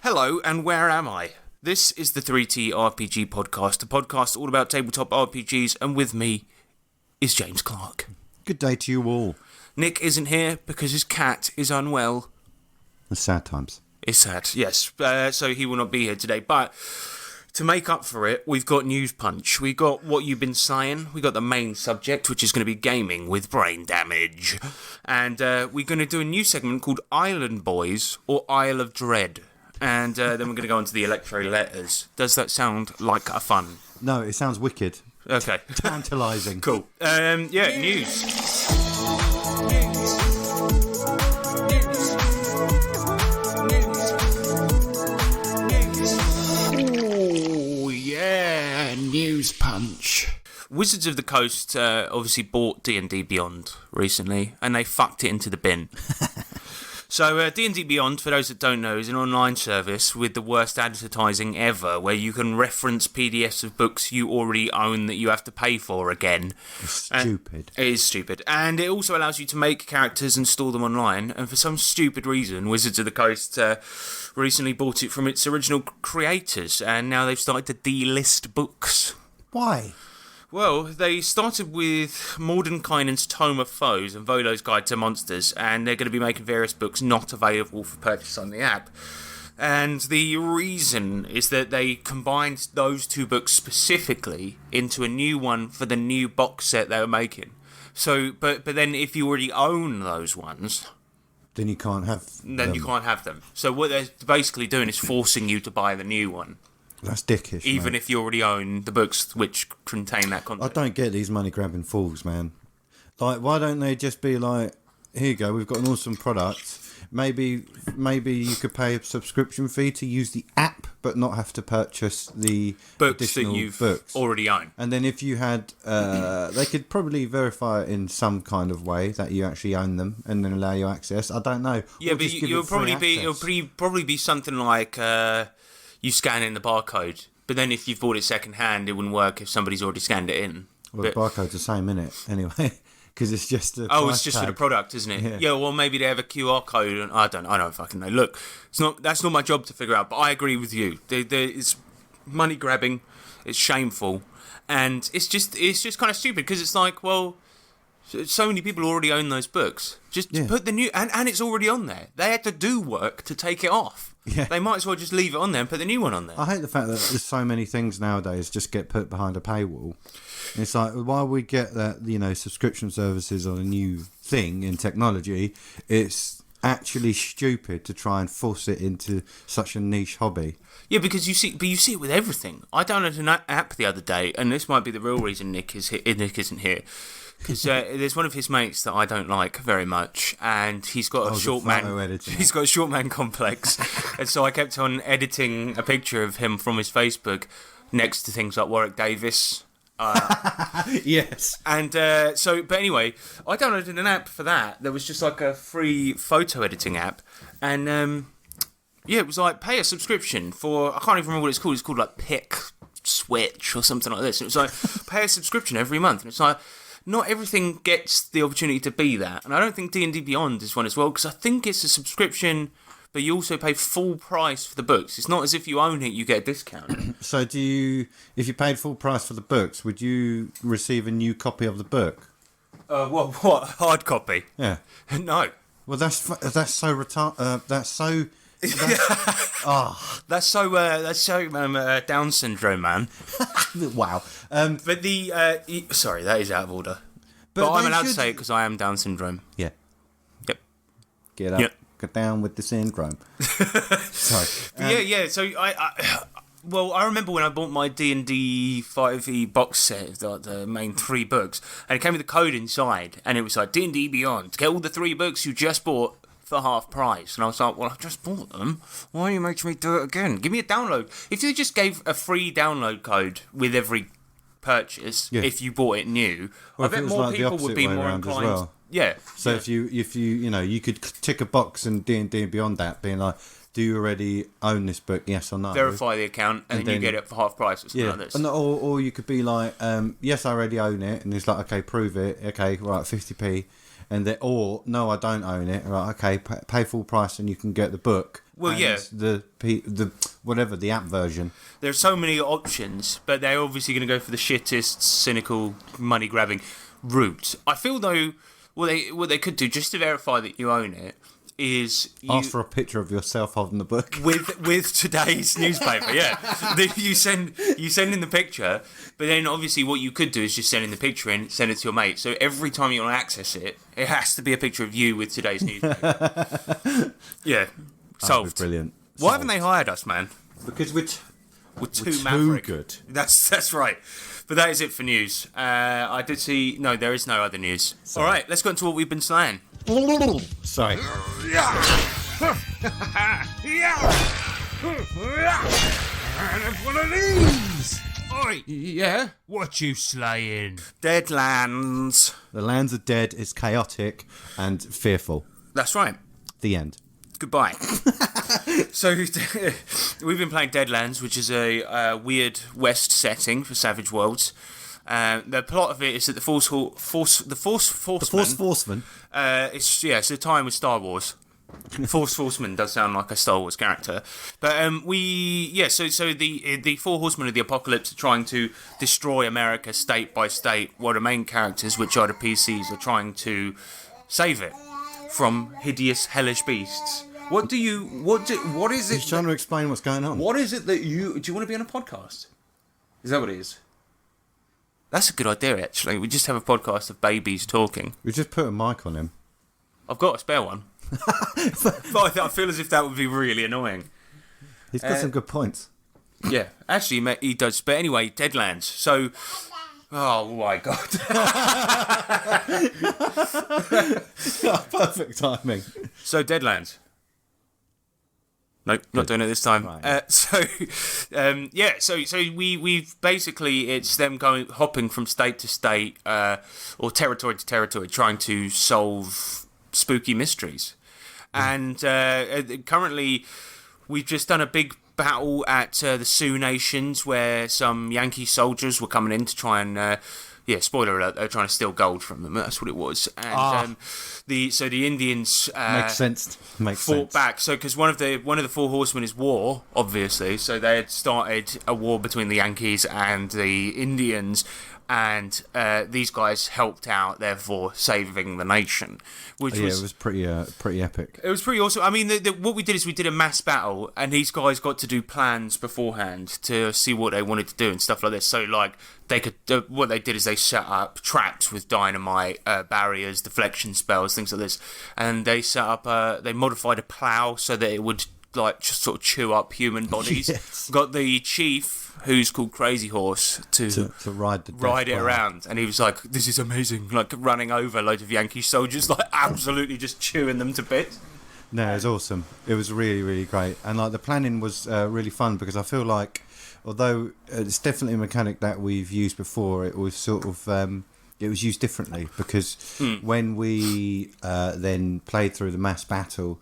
Hello, and where am I? This is the 3T RPG podcast, a podcast all about tabletop RPGs, and with me is James Clark. Good day to you all. Nick isn't here because his cat is unwell. It's sad times. It's sad, yes. So he will not be here today, but to make up for it, we've got News Punch. We got What You've Been Saying. We got the main subject, which is going to be gaming with brain damage. And we're going to do a new segment called Island Boys or Isle of Dread. And then we're going to go on to the electro letters. Does that sound like a fun? No, it sounds wicked. Okay. Tantalising. Cool. News. Oh, yeah. News Punch. Wizards of the Coast obviously bought D&D Beyond recently, and they fucked it into the bin. So D&D Beyond, for those that don't know, is an online service with the worst advertising ever, where you can reference PDFs of books you already own that you have to pay for again. It's stupid. It is stupid. And it also allows you to make characters and store them online, and for some stupid reason, Wizards of the Coast recently bought it from its original creators, and now they've started to delist books. Why? Well, they started with Mordenkainen's Tome of Foes and Volo's Guide to Monsters, and they're going to be making various books not available for purchase on the app. And the reason is that they combined those two books specifically into a new one for the new box set they were making. So, but then if you already own those ones, then you can't have them. You can't have them. So what they're basically doing is forcing you to buy the new one. That's dickish, even mate. if you already own the books which contain that content. I don't get these money-grabbing fools, man. Like, why don't they just be like, here you go, we've got an awesome product. Maybe you could pay a subscription fee to use the app, but not have to purchase the books that additional you've books. already own. And then if you had, they could probably verify it in some kind of way that you actually own them, and then allow you access. I don't know. Yeah, or but it'll probably be something like you scan in the barcode. But then if you've bought it second hand, it wouldn't work if somebody's already scanned it in. Well, the barcode's the same, innit? Anyway. Because it's just a it's just for the product, isn't it? Yeah. Well, maybe they have a QR code, and I don't fucking know. Look, that's not my job to figure out. But I agree with you. It's money grabbing, it's shameful, and it's just kind of stupid because it's like, well, so many people already own those books. Just put the new and it's already on there. They had to do work to take it off. Yeah. They might as well just leave it on there and put the new one on there. I hate the fact that there's so many things nowadays just get put behind a paywall. It's like, while we get that, subscription services are a new thing in technology, it's actually stupid to try and force it into such a niche hobby. Yeah, because you see it with everything. I downloaded an app the other day, and this might be the real reason Nick isn't here. Because there's one of his mates that I don't like very much, and he's got a short man complex, and so I kept on editing a picture of him from his Facebook next to things like Warwick Davis. Yes. And but anyway, I downloaded an app for that. There was just like a free photo editing app, and it was like pay a subscription for, I can't even remember what it's called. It's called like Pick Switch or something like this. And it was like pay a subscription every month, and it's like, not everything gets the opportunity to be that. And I don't think D&D Beyond is one as well, because I think it's a subscription, but you also pay full price for the books. It's not as if you own it, you get a discount. So if you paid full price for the books, would you receive a new copy of the book? What? Hard copy? Yeah. No. Well, that's so That's so Down syndrome, man. Wow. But sorry, that is out of order. But I'm allowed to say it because I am Down syndrome. Yeah. Yep. Get up. Yep. Get down with the syndrome. Sorry. So I remember when I bought my D&D 5e box set, the main 3 books, and it came with a code inside, and it was like D&D Beyond. Get all the 3 books you just bought for half price. And I was like, well, I've just bought them. Why are you making me do it again? Give me a download. If you just gave a free download code with every purchase, if you bought it new, I bet more people would be more inclined. Well. Yeah. So if you you could tick a box in D&D Beyond that, being like, do you already own this book? Yes or no? Verify the account, and then you get it for half price or something like this. Or you could be like, yes, I already own it, and it's like, okay, prove it. Okay, right, 50p. and no, I don't own it. Right, okay, pay full price and you can get the book. Well, and yeah. the whatever the app version. There's so many options, but they're obviously going to go for the shittest, cynical, money-grabbing route. I feel, though, what they could do, just to verify that you own it, is ask for a picture of yourself holding the book with today's newspaper. Yeah, you send in the picture, but then obviously what you could do is just send in the picture and send it to your mate. So every time you want to access it, it has to be a picture of you with today's newspaper. Yeah, solved. Brilliant. Why haven't they hired us, man? Because we're too maverick. Good. That's right. But that is it for news. I did see. No, there is no other news. Sorry. All right, let's go into what we've been slaying. Sorry. One of these. Oi, yeah. What you slaying? Deadlands. The lands are dead. It's chaotic and fearful. That's right. The end. Goodbye. So we've been playing Deadlands, which is a weird West setting for Savage Worlds. The plot of it is that the Force Horseman. It's a tie with Star Wars. Force Horseman does sound like a Star Wars character, but so the Four Horsemen of the Apocalypse are trying to destroy America state by state, while the main characters, which are the PCs, are trying to save it from hideous, hellish beasts. What is it? He's trying to explain what's going on. What is it that do you want to be on a podcast? Is that what it is? That's a good idea, actually. We just have a podcast of babies talking. We just put a mic on him. I've got a spare one. But I feel as if that would be really annoying. He's got some good points. Yeah, actually, he does. But anyway, Deadlands. So, oh my god. Perfect timing. So, Deadlands. Nope, not doing it this time. Right. So we've basically, it's them hopping from state to state or territory to territory, trying to solve spooky mysteries. And currently, we've just done a big battle at the Sioux Nations, where some Yankee soldiers were coming in to try and. Spoiler alert, they're trying to steal gold from them. That's what it was. And the Indians makes sense. Fought back. So because one of the Four Horsemen is war, obviously. So they had started a war between the Yankees and the Indians, and these guys helped out, therefore saving the nation. Which it was pretty epic. It was pretty awesome. I mean, what we did is we did a mass battle, and these guys got to do plans beforehand to see what they wanted to do and stuff like this. So, like, they could. What they did is they set up traps with dynamite, barriers, deflection spells, things like this, and they set up. They modified a plow so that it would like just sort of chew up human bodies. Yes. Got the chief, who's called Crazy Horse, to ride it around, and he was like, "This is amazing!" Like running over loads of Yankee soldiers, like absolutely just chewing them to bits. No, it was awesome. It was really, really great, and like the planning was really fun because I feel like, although it's definitely a mechanic that we've used before, it was sort of it was used differently because when we then played through the mass battle.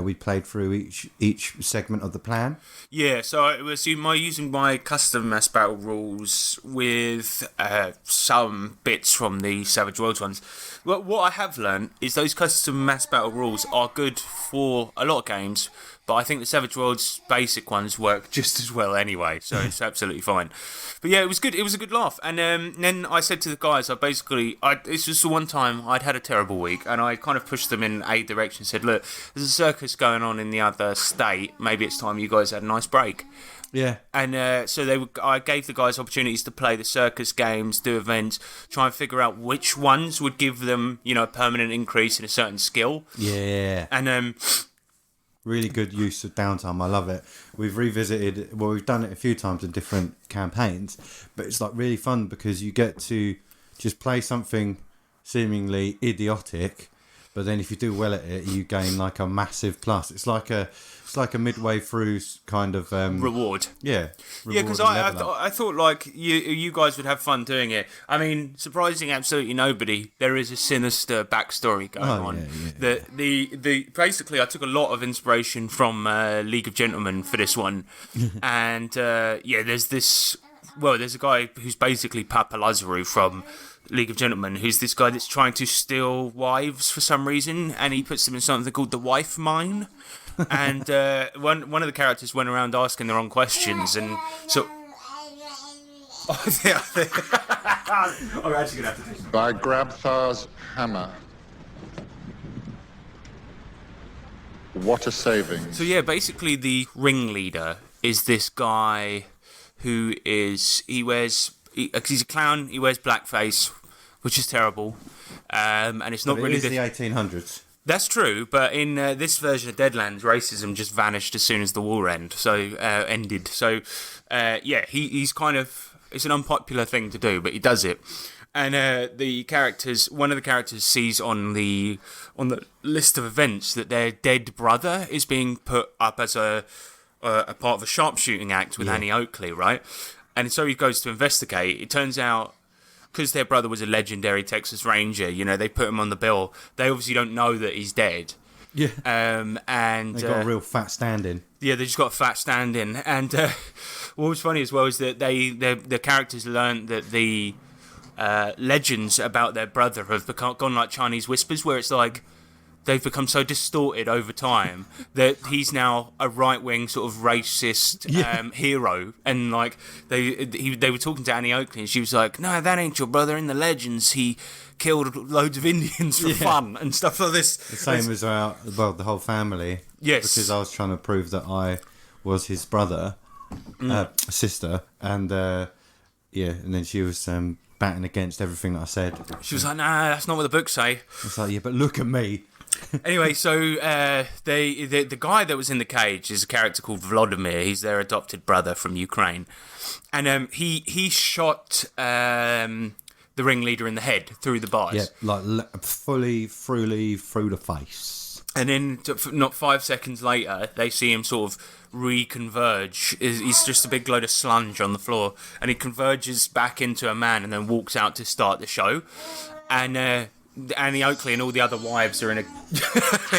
We played through each segment of the plan. Yeah, so it was using my custom mass battle rules with some bits from the Savage Worlds ones. Well, what I have learned is those custom mass battle rules are good for a lot of games, but I think the Savage Worlds basic ones work just as well anyway, so it's absolutely fine. But yeah, it was good. It was a good laugh. And then I said to the guys, this was the one time I'd had a terrible week, and I kind of pushed them in a direction, said, look, there's a circus going on in the other state. Maybe it's time you guys had a nice break. Yeah. And I gave the guys opportunities to play the circus games, do events, try and figure out which ones would give them, a permanent increase in a certain skill. Yeah. And really good use of downtime. I love it. We've we've done it a few times in different campaigns, but it's like really fun because you get to just play something seemingly idiotic, but then if you do well at it, you gain like a massive plus. It's like a midway through kind of reward. Yeah, because I thought like you guys would have fun doing it. I mean, surprising absolutely nobody. There is a sinister backstory going on. Yeah. The basically, I took a lot of inspiration from League of Gentlemen for this one, and there's this well, there's a guy who's basically Papa Lazaru from League of Gentlemen, who's this guy that's trying to steal wives for some reason, and he puts them in something called the wife mine. And one of the characters went around asking the wrong questions, and so. I'm actually gonna have to do. By Grabthar's hammer. What a saving. So yeah, basically the ringleader is this guy who is because he's a clown. He wears blackface, which is terrible, and it's not But really it is the 1800s. That's true, but in this version of Deadlands, racism just vanished as soon as the war ended. So yeah, he's kind of. It's an unpopular thing to do, but he does it. And one of the characters sees on the list of events that their dead brother is being put up as a part of a sharpshooting act with Annie Oakley, right? And so he goes to investigate. It turns out, because their brother was a legendary Texas Ranger, they put him on the bill. They obviously don't know that he's dead. Yeah. And They got a real fat stand-in. Yeah, they just got a fat stand-in. And what was funny as well is that the characters learned that the legends about their brother have gone like Chinese whispers, where it's like they've become so distorted over time that he's now a right-wing sort of racist hero. And like they were talking to Annie Oakley, and she was like, "No, that ain't your brother. In the legends, he killed loads of Indians for fun and stuff like this." The same as the whole family. Yes. Because I was trying to prove that I was his brother, sister, and and then she was batting against everything that I said. She was like, "Nah, that's not what the books say." It's like, yeah, but look at me. Anyway, so the guy that was in the cage is a character called Vladimir. He's their adopted brother from Ukraine, and he shot the ringleader in the head through the bars. Yeah, like fully through the face. And then, not 5 seconds later, they see him sort of reconverge. He's just a big load of sludge on the floor, and he converges back into a man, and then walks out to start the show. And Annie Oakley and all the other wives are in a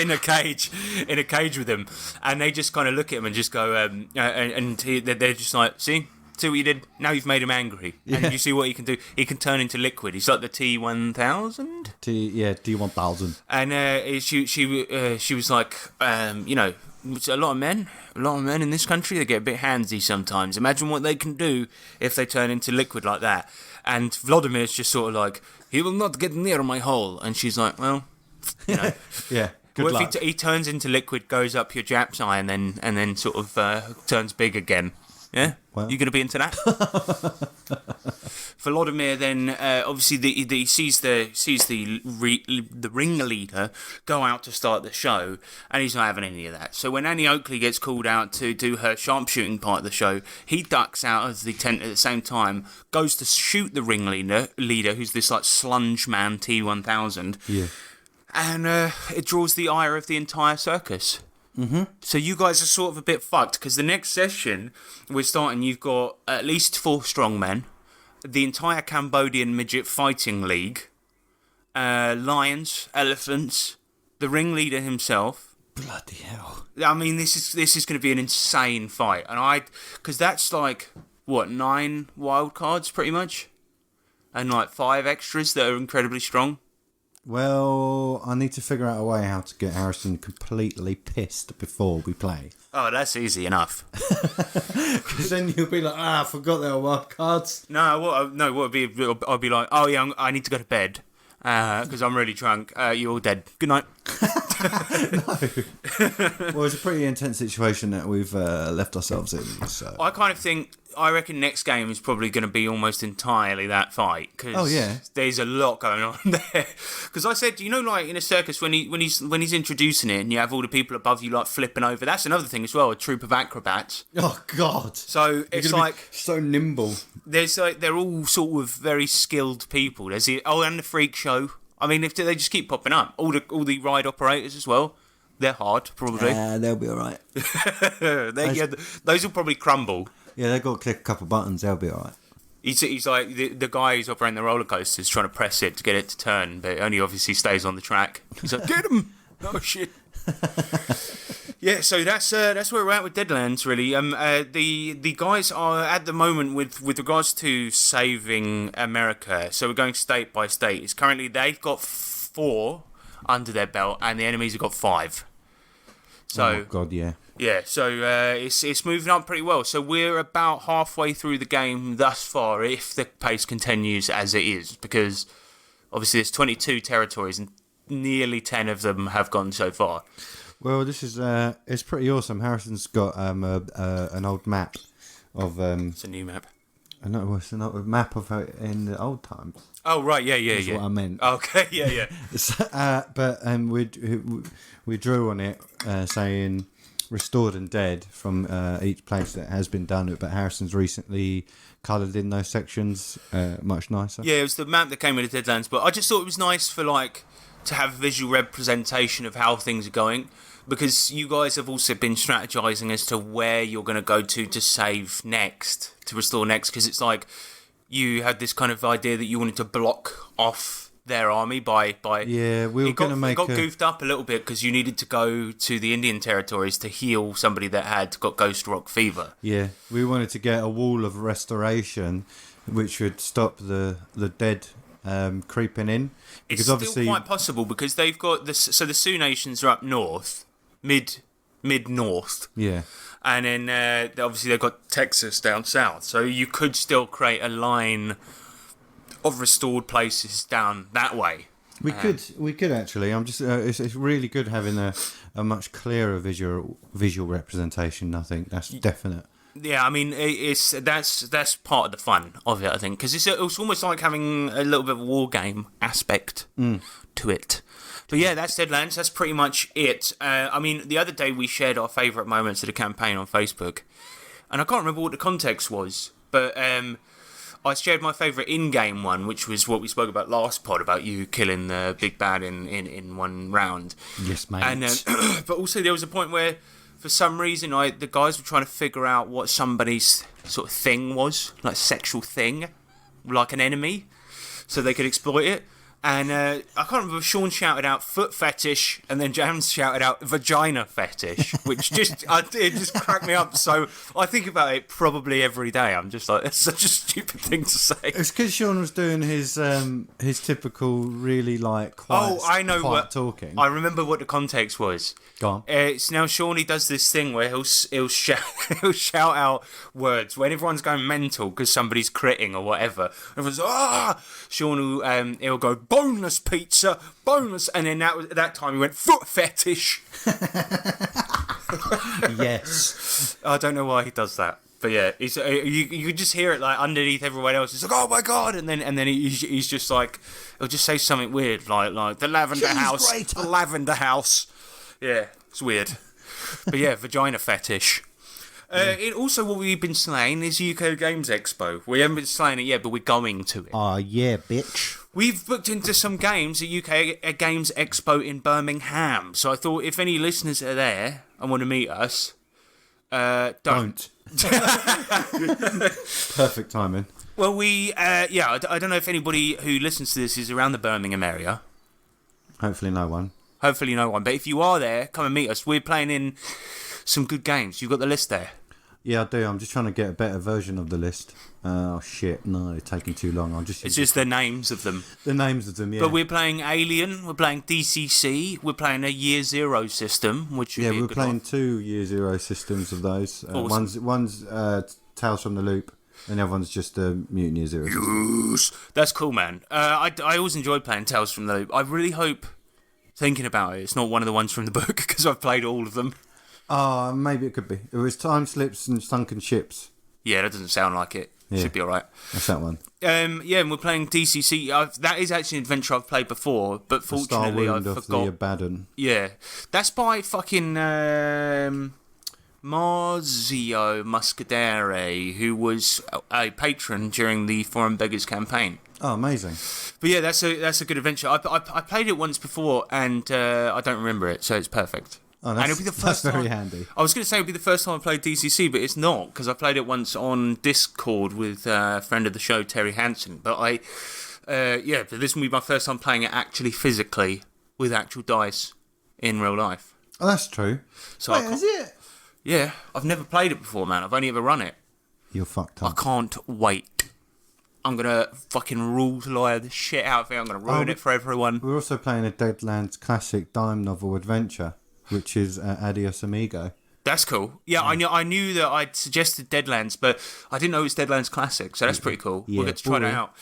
in a cage with him, and they just kind of look at him and just go, they're just like, see what you did? Now you've made him angry, and you see what he can do. He can turn into liquid. He's like the T-1000. T-1000. And she was like, it's a lot of men in this country. They get a bit handsy sometimes. Imagine what they can do if they turn into liquid like that. And Vladimir's just sort of like, he will not get near my hole. And she's like, well, Yeah. Good luck. If he turns into liquid, goes up your Jap's eye, and then sort of turns big again. Yeah, well. You going to be into that? Vladimir then obviously he sees the ringleader go out to start the show, and he's not having any of that. So when Annie Oakley gets called out to do her sharpshooting part of the show, he ducks out of the tent at the same time, goes to shoot the ringleader, who's this like slunge man T-1000. Yeah. And it draws the ire of the entire circus. Mm-hmm. So you guys are sort of a bit fucked, because the next session we're starting, you've got at least 4 strongmen, the entire Cambodian Midget Fighting League, lions, elephants, the ringleader himself. Bloody hell. I mean, this is going to be an insane fight. And because that's like, 9 wild cards pretty much? And like 5 extras that are incredibly strong. Well, I need to figure out a way how to get Harrison completely pissed before we play. Oh, that's easy enough. Because then you'll be like, I forgot there were wild cards. What would be? I'll be like, oh yeah, I need to go to bed because I'm really drunk. You're all dead. Good night. No. Well, it's a pretty intense situation that we've left ourselves in. So I reckon next game is probably going to be almost entirely that fight, because there's a lot going on there. Because I said, like in a circus when he's introducing it, and you have all the people above you like flipping over. That's another thing as well. A troupe of acrobats. Oh God! So it's like so nimble. There's like they're all sort of very skilled people. There's and the freak show. I mean, if they just keep popping up, all the ride operators as well. They're hard, probably. Yeah, they'll be all right. Those will probably crumble. Yeah, they've got to click a couple buttons. They'll be all right. He's like the guy who's operating the roller coaster is trying to press it to get it to turn, but it only obviously stays on the track. He's like, get him! Oh shit! Yeah, so that's where we're at with Deadlands, really. The guys are at the moment with regards to saving America. So we're going state by state. It's currently they've got 4 under their belt, and the enemies have got 5. So Oh God, yeah. yeah, so it's moving up pretty well. So we're about halfway through the game thus far, if the pace continues as it is, because obviously there's 22 territories and nearly 10 of them have gone so far. Well, this is it's pretty awesome. Harrison's got an old map of It's a new map. it's an old map of in the old times. Oh right, yeah. Is what I meant. Okay, yeah. But we drew on it saying restored and dead from each place that has been done. But Harrison's recently coloured in those sections much nicer. Yeah, it was the map that came with the Deadlands, but I just thought it was nice for to have visual representation of how things are going, because you guys have also been strategizing as to where you're going to go to save next, to restore next, because it's like you had this kind of idea that you wanted to block off their army by Yeah, we were going to make it got goofed up a little bit because you needed to go to the Indian territories to heal somebody that had got Ghost Rock fever. Yeah, we wanted to get a wall of restoration which would stop the dead creeping in, because It's obviously still quite possible because they've got this. So the Sioux nations are up north, mid north, yeah. and then obviously they've got Texas down south. So you could still create a line of restored places down that way. We could actually. I'm just. It's really good having a much clearer visual representation. I think that's definite. Yeah, I mean, that's part of the fun of it, I think, because it's almost like having a little bit of a war game aspect to it. But yeah, that's Deadlands. That's pretty much it. I mean, the other day we shared our favourite moments of the campaign on Facebook, and I can't remember what the context was, but I shared my favourite in-game one, which was what we spoke about last pod, about you killing the big bad in one round. Yes, mate. And but also there was a point where, for some reason, the guys were trying to figure out what somebody's sort of thing was, like sexual thing, like an enemy, so they could exploit it. And I can't remember if Sean shouted out foot fetish, and then James shouted out vagina fetish, which it just cracked me up. So I think about it probably every day. I'm just like, that's such a stupid thing to say. It's because Sean was doing his typical really quiet. I know quiet what talking. I remember what the context was. Go on. It's now Shawnee does this thing where he'll shout he'll shout out words when everyone's going mental because somebody's critting or whatever. Everyone's Sean will he'll go boneless pizza, boneless, and then that time he went foot fetish. Yes. I don't know why he does that. But yeah, he's, you could just hear it underneath everyone else. He's like, "Oh my god!" And then he's just like, he'll just say something weird like the lavender house, grater. the lavender house. Yeah, it's weird. But yeah, vagina fetish. It also, what we've been slaying is UK Games Expo. We haven't been slaying it yet, but we're going to it. Oh yeah, bitch. We've booked into some games at UK Games Expo in Birmingham. So I thought if any listeners are there and want to meet us, don't. Perfect timing. Well, I don't know if anybody who listens to this is around the Birmingham area. Hopefully no one. Hopefully no one. But if you are there, come and meet us. We're playing in some good games. You've got the list there. Yeah, I do. I'm just trying to get a better version of the list. Oh shit! No, it's taking too long. It's just the names of them. The names of them. Yeah. But we're playing Alien. We're playing DCC. We're playing a Year Zero system, which would be a we're good playing one. 2 Year Zero systems of those. Awesome. One's Tales from the Loop, and the other one's just Mutant Year Zero. Yes. That's cool, man. I always enjoyed playing Tales from the Loop. I really hope, thinking about it, it's not one of the ones from the book, because I've played all of them. Maybe it could be. It was Time Slips and Sunken Ships. Yeah, that doesn't sound like it. Yeah. Should be alright. That's that one. And we're playing DCC. That is actually an adventure I've played before, but The Star fortunately I Wound of forgot. the Abaddon. Yeah, that's by fucking Marzio Muscadere, who was a patron during the Foreign Beggars campaign. Oh, amazing. But yeah, that's a good adventure. I played it once before, and I don't remember it, so it's perfect. Oh, And it'll be the first that's very time. handy. I was going to say it would be the first time I played DCC, but it's not, because I played it once on Discord with a friend of the show, Terry Hansen. But but this will be my first time playing it actually physically with actual dice in real life. Oh, that's true. So Wait, is it? Yeah, I've never played it before, man. I've only ever run it. You're fucked I up. can't wait. I'm gonna fucking rules lawyer the shit out of it. I'm gonna ruin it for everyone. We're also playing a Deadlands classic dime novel adventure, which is Adios Amigo. That's cool. Yeah, I knew that I'd suggested Deadlands, but I didn't know it was Deadlands Classic, so that's pretty cool. Yeah, We'll get to try that boy. out.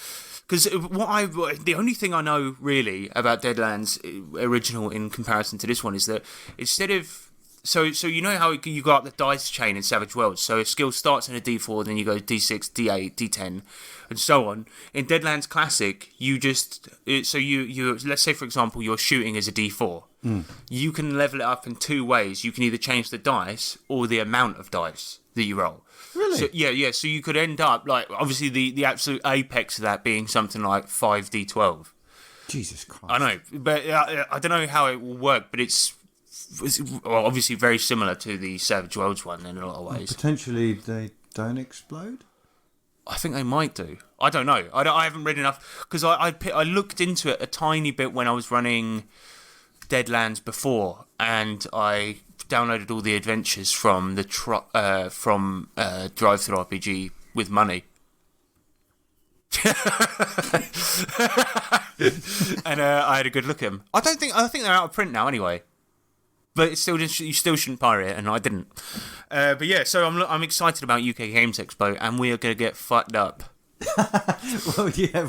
Because the only thing I know really about Deadlands original in comparison to this one is that instead of so you know how you got up the dice chain in Savage Worlds. So a skill starts in a D4, then you go D6, D8, D10, and so on. In Deadlands Classic, you just you let's say for example you're shooting as a D4. You can level it up in two ways. You can either change the dice or the amount of dice that you roll. Really? So, yeah. So you could end up like obviously the absolute apex of that being something like 5d12. Jesus Christ. I know, but I don't know how it will work. But it's well, obviously very similar to the Savage Worlds one in a lot of ways. Potentially they don't explode? I think they might do. I don't know. I haven't read enough because I looked into it a tiny bit when I was running Deadlands before, and I downloaded all the adventures from the Drive Through RPG with money. And I had a good look at them. I think they're out of print now anyway. But it's still just, you still shouldn't pirate it, and I didn't. But yeah, so I'm excited about UK Games Expo, and we are going to get fucked up. Well, yeah,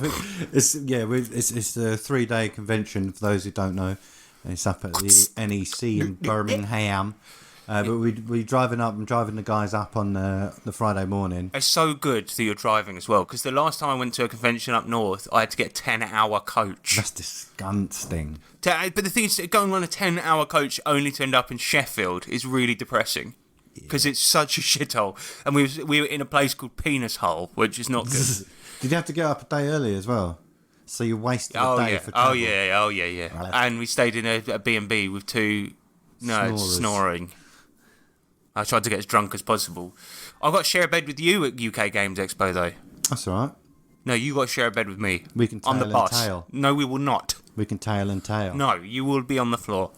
it's a 3-day convention for those who don't know. It's up at the NEC in Birmingham. But we driving up. I'm driving the guys up on the Friday morning. It's so good that you're driving as well, because the last time I went to a convention up north, I had to get a 10-hour coach. That's disgusting. But the thing is, going on a 10-hour coach only to end up in Sheffield is really depressing, because it's such a shithole. And we were in a place called Penis Hole, which is not good. Did you have to get up a day early as well? So you wasted a day for travel? Oh yeah. Right. And we stayed in a B&B with two snoring. I tried to get as drunk as possible. I got to share a bed with you at UK Games Expo, though. That's all right. No, you got to share a bed with me. We can I'm tail the boss. and tail. No, we will not. We can tail and tail. No, you will be on the floor.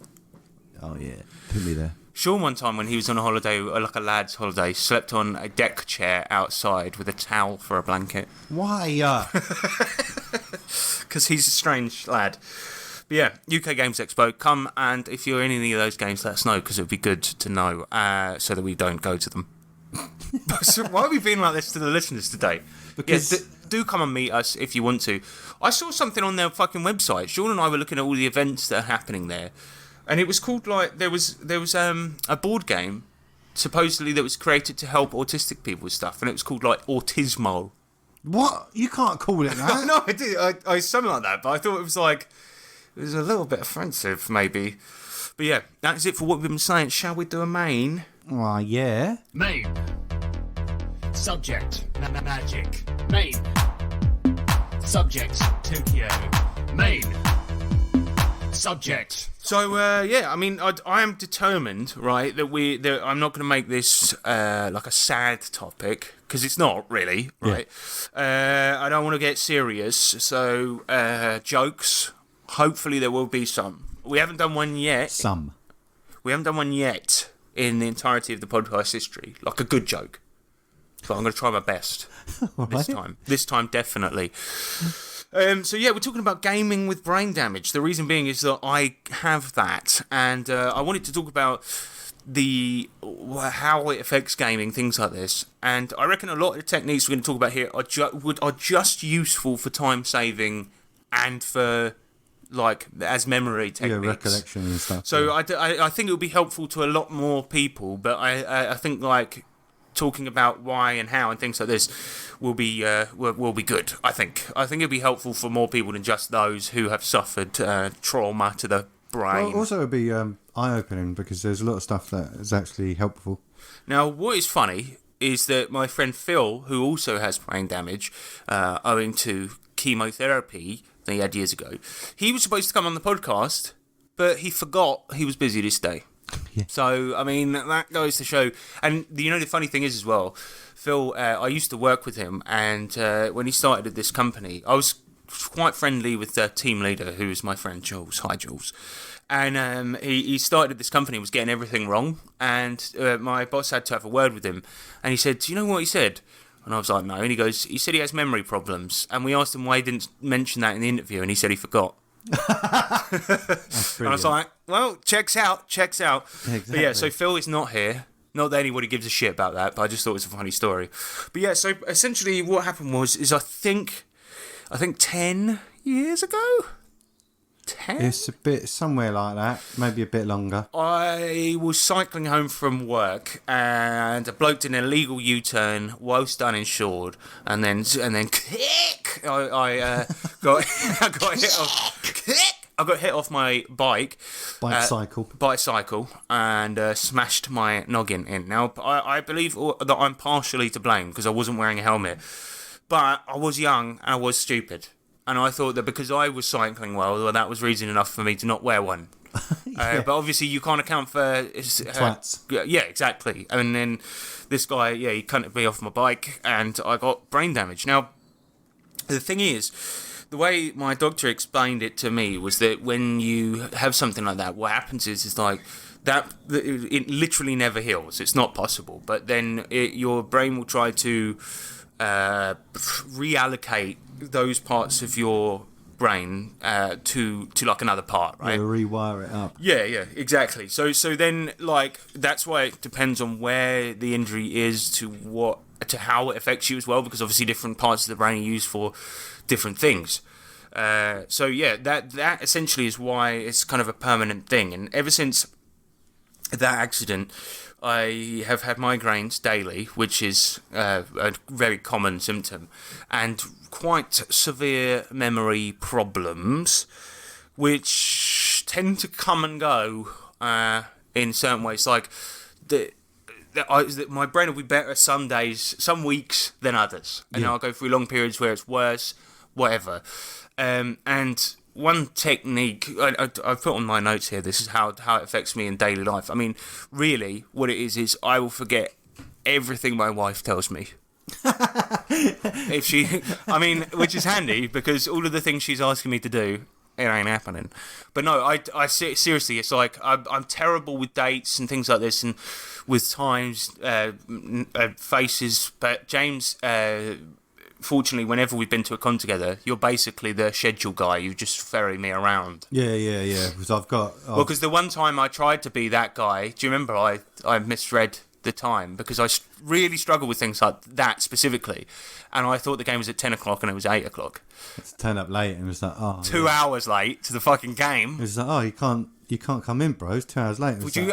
Oh, yeah. Put me there. Sean, one time when he was on a holiday, like a lad's holiday, slept on a deck chair outside with a towel for a blanket. Why? Because he's a strange lad. But yeah, UK Games Expo, come, and if you're in any of those games, let us know, because it would be good to know, so that we don't go to them. So why are we being like this to the listeners today? Because do come and meet us if you want to. I saw something on their fucking website. Sean and I were looking at all the events that are happening there, and it was called, like, there was a board game supposedly that was created to help autistic people with stuff, and it was called, like, Autismo. what? You can't call it that. No, I did. I something like that, but I thought it was like, it was a little bit offensive, maybe. But yeah, that's it for what we've been saying. Shall we do a main? Why, yeah. Main. Subject. Magic. Main. Subject. Tokyo. Main. Subject. So yeah, I mean, I am determined, right, that I'm not going to make this like a sad topic, because it's not really, right. I don't want to get serious, so jokes. Hopefully there will be some. We haven't done one yet. We haven't done one yet in the entirety of the podcast history, like a good joke. So I'm going to try my best this time. This time, definitely. So yeah, we're talking about gaming with brain damage. The reason being is that I have that, and I wanted to talk about how it affects gaming, things like this. And I reckon a lot of the techniques we're going to talk about here are just useful for time saving and for, like, as memory techniques. Yeah, recollection and stuff. So yeah. I think it would be helpful to a lot more people, but I think, like, talking about why and how and things like this will be good. I think it'd be helpful for more people than just those who have suffered trauma to the brain. Well, also it'd be eye-opening, because there's a lot of stuff that is actually helpful. Now, what is funny is that my friend Phil, who also has brain damage owing to chemotherapy that he had years ago, he was supposed to come on the podcast, but he forgot he was busy this day. Yeah. So, I mean, that goes to show. And, you know, the funny thing is as well, Phil, I used to work with him, and when he started at this company, I was quite friendly with the team leader, who is my friend Jules. Hi, Jules. And he started this company, was getting everything wrong, and my boss had to have a word with him, and he said, "Do you know what he said?" And I was like, "No." And he goes, "He said he has memory problems," and we asked him why he didn't mention that in the interview, and he said he forgot. And I was like, "Well, checks out." Exactly. But yeah, so Phil is not here. Not that anybody gives a shit about that, but I just thought it was a funny story. But yeah, so essentially what happened was I think 10 years ago. 10? It's a bit somewhere like that, maybe a bit longer. I was cycling home from work and a bloke did an illegal U-turn whilst uninsured, and then kick. I got I got hit off my bicycle and smashed my noggin in. Now I believe that I'm partially to blame because I wasn't wearing a helmet, but I was young and I was stupid. And I thought that because I was cycling well, that was reason enough for me to not wear one. Yeah. But obviously you can't account for... Twats. Yeah, exactly. And then this guy, he cunted me off my bike and I got brain damage. Now, the thing is, the way my doctor explained it to me was that when you have something like that, what happens is like... that it literally never heals. It's not possible. But then your brain will try to reallocate those parts of your brain to like another part, right? Yeah, rewire it up. Yeah, exactly. So then like that's why it depends on where the injury is to how it affects you as well, because obviously different parts of the brain are used for different things. So yeah, that essentially is why it's kind of a permanent thing. And ever since that accident, I have had migraines daily, which is a very common symptom, and quite severe memory problems, which tend to come and go in certain ways. Like my brain will be better some days, some weeks than others, and then I'll go through long periods where it's worse, whatever. And one technique I've put on my notes here. This is how it affects me in daily life. I mean, really, what it is I will forget everything my wife tells me. Which is handy because all of the things she's asking me to do, it ain't happening. But no, I seriously, it's like I'm terrible with dates and things like this, and with times, faces. But James. Fortunately, whenever we've been to a con together, you're basically the schedule guy. You just ferry me around. Yeah. Because because the one time I tried to be that guy, do you remember I misread the time because I really struggle with things like that specifically, and I thought the game was at 10 o'clock and it was 8 o'clock. It's turned up late and it was like, 2 hours late to the fucking game. It was like, you can't come in, bro. It's 2 hours late. Would you?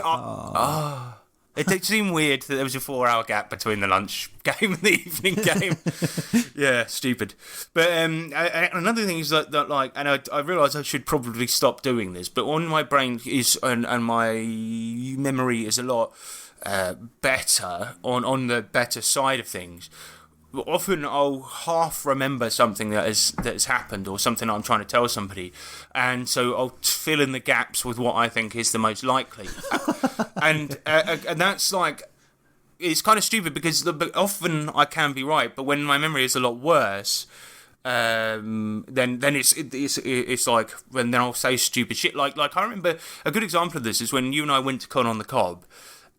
It seemed weird that there was a 4-hour gap between the lunch game and the evening game. Yeah, stupid. But another thing is that like, and I realise I should probably stop doing this, but on my brain is and my memory is a lot better on the better side of things. Often I'll half remember something that has happened or something I'm trying to tell somebody, and so I'll fill in the gaps with what I think is the most likely, and that's like, it's kind of stupid because often I can be right, but when my memory is a lot worse, then it's like when then I'll say stupid shit. Like I remember a good example of this is when you and I went to Con on the Cob,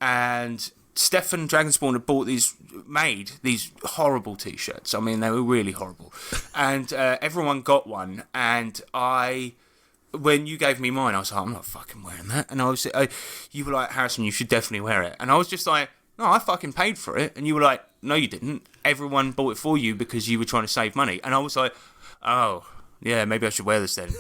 and Stefan Dragonspawn had made these horrible t-shirts. I mean, they were really horrible. And everyone got one. And when you gave me mine, I was like, I'm not fucking wearing that. And you were like, Harrison, you should definitely wear it. And I was just like, no, I fucking paid for it. And you were like, no, you didn't. Everyone bought it for you because you were trying to save money. And I was like, oh, yeah, maybe I should wear this then.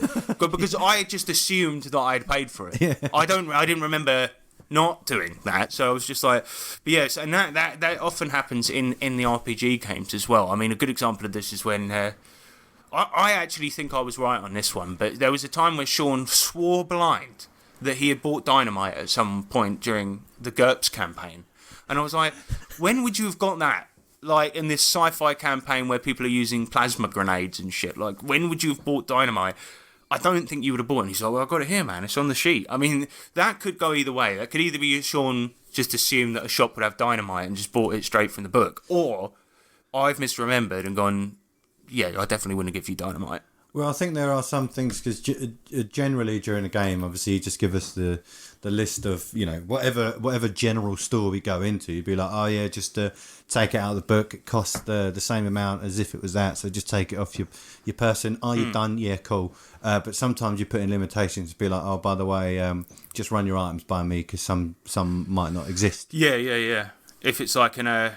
Because I just assumed that I had paid for it. Yeah. I didn't remember not doing that, so I was just like, but yes, and that often happens in the RPG games as well. I mean, a good example of this is when I actually think I was right on this one, but there was a time where Sean swore blind that he had bought dynamite at some point during the GURPS campaign, and I was like, when would you have got that? Like in this sci-fi campaign where people are using plasma grenades and shit, like when would you have bought dynamite? I don't think you would have bought it. And he's like, well, I got it here, man. It's on the sheet. I mean, that could go either way. That could either be Sean just assumed that a shop would have dynamite and just bought it straight from the book, or I've misremembered and gone, yeah, I definitely wouldn't give you dynamite. Well, I think there are some things because generally during a game, obviously, you just give us the list of whatever general store we go into. You'd be like, oh yeah, just take it out of the book. It costs the same amount as if it was that. So just take it off your person. Are you done? Yeah, cool. But sometimes you put in limitations. Be like, oh, by the way, just run your items by me because some might not exist. Yeah. If it's like in a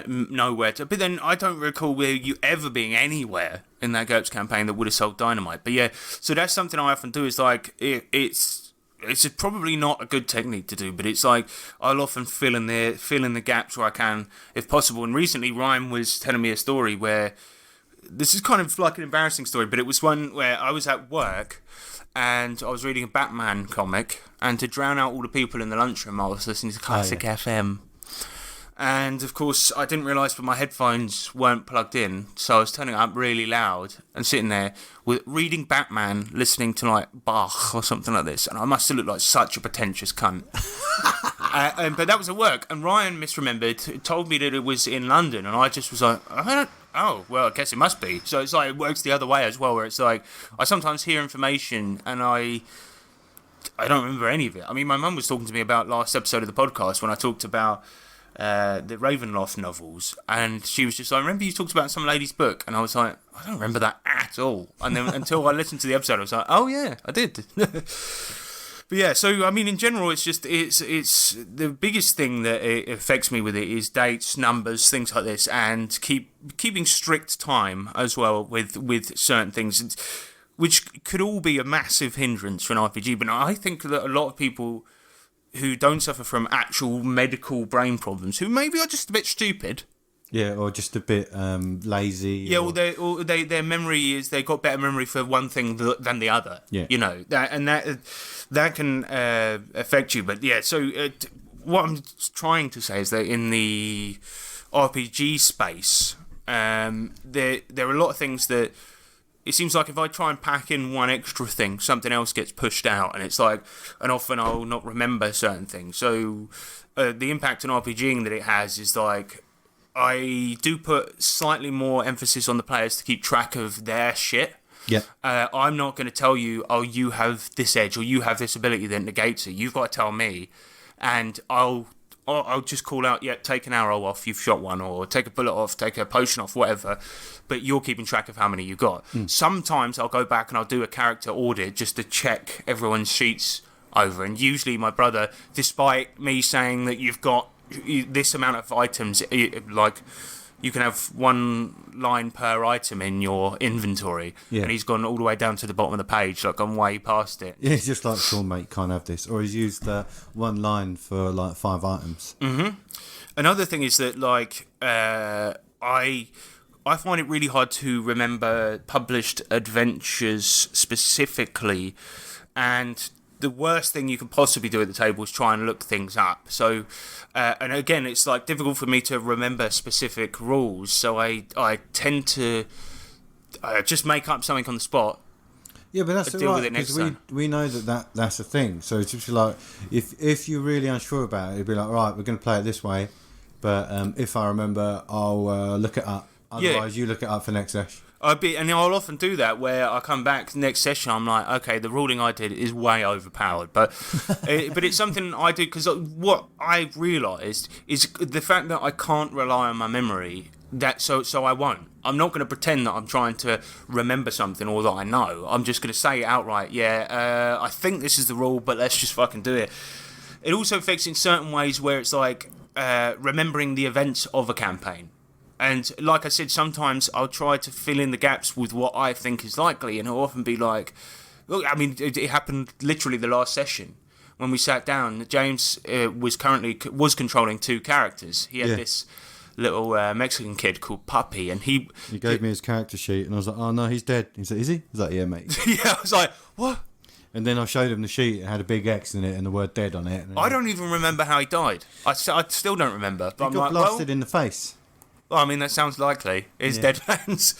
nowhere to, but then I don't recall you ever being anywhere in that GURPS campaign that would have sold dynamite. But yeah, so that's something I often do. Is like it's probably not a good technique to do, but it's like I'll often fill in the gaps where I can, if possible. And recently, Ryan was telling me a story where this is kind of like an embarrassing story, but it was one where I was at work and I was reading a Batman comic, and to drown out all the people in the lunchroom, I was listening to Classic FM. And of course, I didn't realise, but my headphones weren't plugged in, so I was turning it up really loud and sitting there with reading Batman, listening to like Bach or something like this, and I must have looked like such a pretentious cunt. But that was at work, and Ryan misremembered, told me that it was in London, and I just was like, oh, well, I guess it must be. So it's like it works the other way as well, where it's like I sometimes hear information and I don't remember any of it. I mean, my mum was talking to me about last episode of the podcast when I talked about the Ravenloft novels, and she was just like, I remember you talked about some lady's book, and I was like, I don't remember that at all. And then until I listened to the episode, I was like, oh yeah, I did. But yeah, so I mean, in general, it's the biggest thing that it affects me with it is dates, numbers, things like this, and keeping strict time as well with certain things, which could all be a massive hindrance for an RPG. But I think that a lot of people who don't suffer from actual medical brain problems, who maybe are just a bit stupid. Yeah, or just a bit lazy. Yeah, or their memory is, they've got better memory for one thing than the other. Yeah. You know, that can affect you. But yeah, so what I'm trying to say is that in the RPG space, there are a lot of things that it seems like if I try and pack in one extra thing, something else gets pushed out, and it's like, and often I'll not remember certain things. So the impact on RPGing that it has is like, I do put slightly more emphasis on the players to keep track of their shit. Yeah. I'm not going to tell you, oh, you have this edge or you have this ability that negates it. You've got to tell me, and I'll just call out, yeah, take an arrow off, you've shot one, or take a bullet off, take a potion off, whatever. But you're keeping track of how many you got. Sometimes I'll go back and I'll do a character audit just to check everyone's sheets over. And usually my brother, despite me saying that you've got this amount of items, like you can have one line per item in your inventory, and he's gone all the way down to the bottom of the page, like gone way past it. Yeah, it's just like, Sean, mate, you can't have this. Or he's used one line for like 5 items. Mm-hmm. Another thing is that, like, I find it really hard to remember published adventures specifically, and the worst thing you can possibly do at the table is try and look things up. So, and again, it's like difficult for me to remember specific rules, so I tend to just make up something on the spot. Yeah, but that's deal right, with it next because time. we know that's a thing. So it's just like, if you're really unsure about it, it'd be like, right, we're going to play it this way, but if I remember, I'll look it up. Otherwise, you look it up for next session. And I'll often do that where I come back next session, I'm like, okay, the ruling I did is way overpowered, but it's something I do because what I've realised is the fact that I can't rely on my memory. So I won't. I'm not going to pretend that I'm trying to remember something or that I know. I'm just going to say it outright. Yeah, I think this is the rule, but let's just fucking do it. It also affects in certain ways where it's like remembering the events of a campaign. And like I said, sometimes I'll try to fill in the gaps with what I think is likely, and it'll often be like, look, I mean, it happened literally the last session when we sat down. James was controlling 2 characters. He had this little Mexican kid called Puppy, and he gave me his character sheet, and I was like, oh no, he's dead. He said, is he? He's like, yeah, mate. Yeah, I was like, what? And then I showed him the sheet. It had a big X in it and the word dead on it. I don't even remember how he died. I still don't remember. But he got blasted in the face. Well, I mean, that sounds likely. It's dead hands.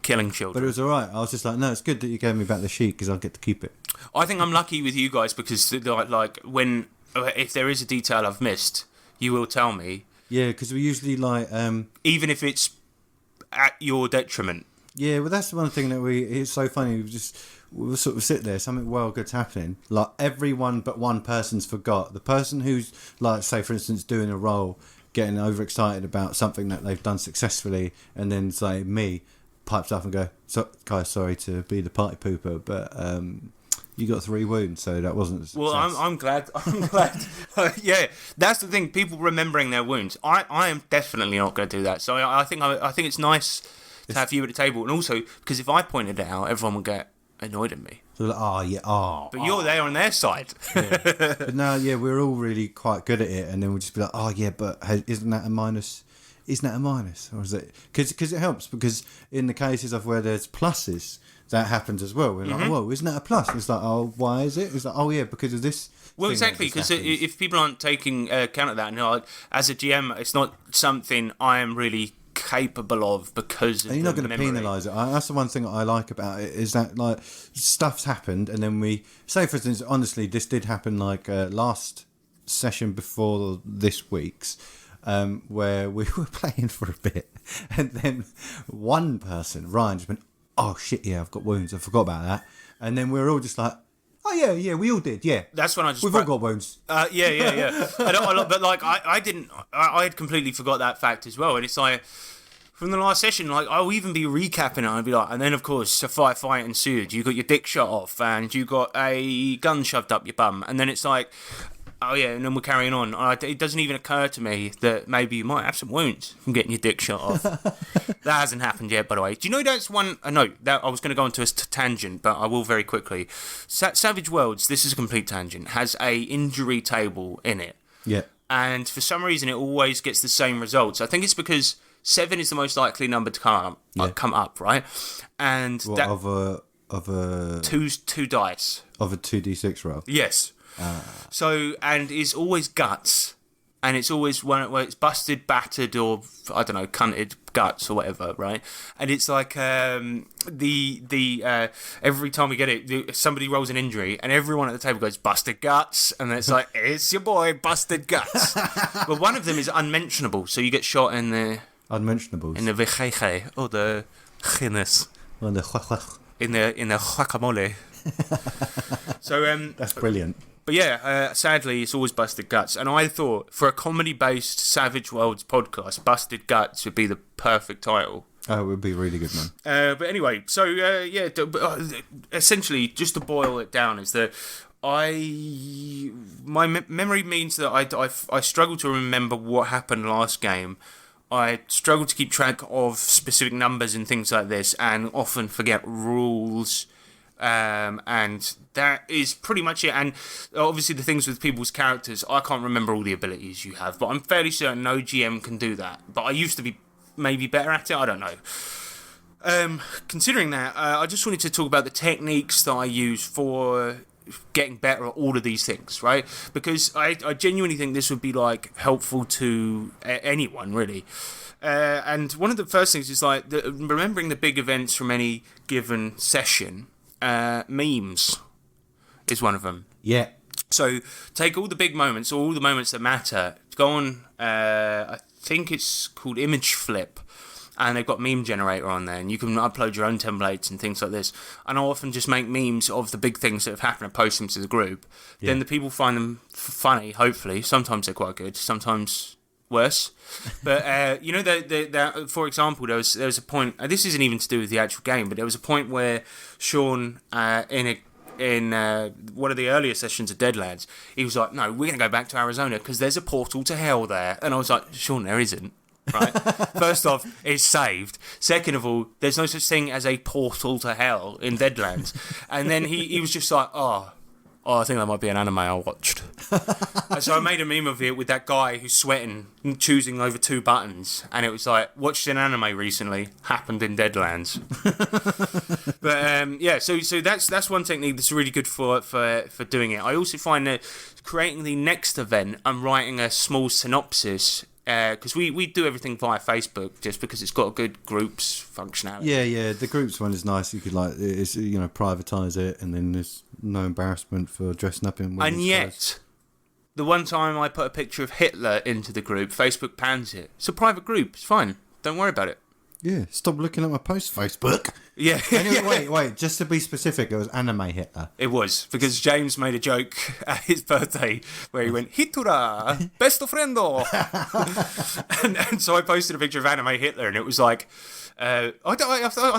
Killing children. But it was all right. I was just like, no, it's good that you gave me back the sheet because I'll get to keep it. I think I'm lucky with you guys because, like, if there is a detail I've missed, you will tell me. Yeah, because we usually like... even if it's at your detriment. Yeah, well, that's the one thing that it's so funny. We'll sort of sit there, something well good's happening. Like, everyone but one person's forgot. The person who's, like, say, for instance, doing a role, getting overexcited about something that they've done successfully, and then, say, me, pipes up and go, guys, sorry to be the party pooper, but you got 3 wounds, so that wasn't a success. Well, I'm glad. Yeah, that's the thing. People remembering their wounds. I am definitely not going to do that. So I think it's nice to have you at the table, and also because if I pointed it out, everyone would get annoyed at me. So like, But you're there on their side. Yeah. But now, we're all really quite good at it, and then we'll just be like, but isn't that a minus? Isn't that a minus? Or is it... Because it helps, because in the cases of where there's pluses, that happens as well. We're like, whoa, isn't that a plus? It's like, oh, why is it? It's like, because of this. Well, exactly, because if people aren't taking account of that, and like, as a GM, it's not something I am really capable of because of. And you're not going to penalise it. That's the one thing I like about it, is that, like, stuff's happened, and then we say, for instance, honestly, this did happen like last session before this week's. Where we were playing for a bit, and then one person, Ryan, just went, oh shit, I've got wounds, I forgot about that. And then we were all just like, oh yeah, we all did, yeah. That's when I just... We've all got wounds. Yeah. But like, I didn't... I had completely forgot that fact as well, and it's like... From the last session, like, I'll even be recapping it, I'd be like, and then of course, a fight ensued, you got your dick shot off, and you got a gun shoved up your bum, and then it's like... Oh yeah, and then we're carrying on. It doesn't even occur to me that maybe you might have some wounds from getting your dick shot off. That hasn't happened yet, by the way. Do you know that's one... no, that I was going to go into a tangent, but I will very quickly. Savage Worlds, this is a complete tangent, has a injury table in it. Yeah. And for some reason, it always gets the same results. I think it's because 7 is the most likely number to come up, right? And what, that... Of a... Two dice. Of a 2d6 roll? Yes. So, and it's always guts, and it's always one where it's busted, battered, or I don't know, cunted guts or whatever, right? And it's like every time we get it, somebody rolls an injury, and everyone at the table goes busted guts, and it's like it's your boy busted guts. But one of them is unmentionable, so you get shot in the unmentionables, in the vejeje or the chinnes, or the in the guacamole. So that's brilliant. But yeah, sadly, it's always Busted Guts. And I thought, for a comedy-based Savage Worlds podcast, Busted Guts would be the perfect title. Oh, it would be really good, man. But anyway, so, essentially, just to boil it down, is that my memory means that I struggle to remember what happened last game. I struggle to keep track of specific numbers and things like this, and often forget rules. And that is pretty much it. And obviously the things with people's characters, I can't remember all the abilities you have, but I'm fairly certain no GM can do that. But I used to be maybe better at it, I don't know. Considering that, I just wanted to talk about the techniques that I use for getting better at all of these things, right? Because I genuinely think this would be like helpful to anyone, really. And one of the first things is like remembering the big events from any given session. Memes is one of them. Yeah. So take all the big moments, all the moments that matter. Go on. I think it's called Image Flip, and they've got meme generator on there, and you can upload your own templates and things like this. And I'll often just make memes of the big things that have happened and post them to the group. Yeah. Then the people find them funny. Hopefully, sometimes they're quite good. Sometimes worse. But you know, for example, there was a point. This isn't even to do with the actual game, but there was a point where Sean in one of the earlier sessions of Deadlands, he was like, "No, we're going to go back to Arizona because there's a portal to hell there." And I was like, "Sean, there isn't." Right. First off, it's saved. Second of all, there's no such thing as a portal to hell in Deadlands. And then he was just like, oh, I think that might be an anime I watched. And so I made a meme of it with that guy who's sweating, choosing over 2 buttons, and it was like, watched an anime recently, happened in Deadlands. But yeah, so that's one technique that's really good for doing it. I also find that creating the next event and writing a small synopsis, because we do everything via Facebook just because it's got a good groups functionality. Yeah, the groups one is nice. You could privatize it, and then there's no embarrassment for dressing up in women's And yet, clothes. The one time I put a picture of Hitler into the group, Facebook bans it. It's a private group. It's fine. Don't worry about it. Yeah, stop looking at my post, Facebook. Yeah. Anyway, wait. Just to be specific, it was Anime Hitler. It was, because James made a joke at his birthday where he went, Hitura, best friendo. and so I posted a picture of Anime Hitler, and it was like, I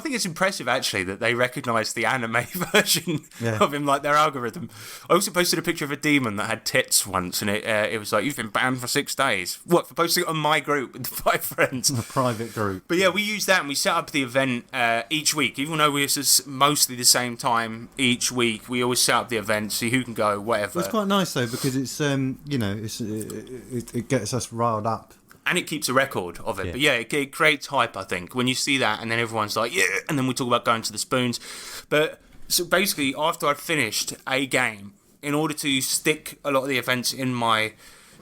think it's impressive, actually, that they recognised the anime version of him, like their algorithm. I also posted a picture of a demon that had tits once, and it was like, you've been banned for 6 days. What, for posting it on my group with 5 friends? A private group. But yeah, we used that, and we set up the event each week. Even though we're mostly the same time each week, we always set up the event, see who can go, whatever. It's quite nice, though, because it's, it gets us riled up. And it keeps a record of it. Yeah. But yeah, it creates hype, I think. When you see that, and then everyone's like, yeah, and then we talk about going to the spoons. But so basically, after I've finished a game, in order to stick a lot of the events in my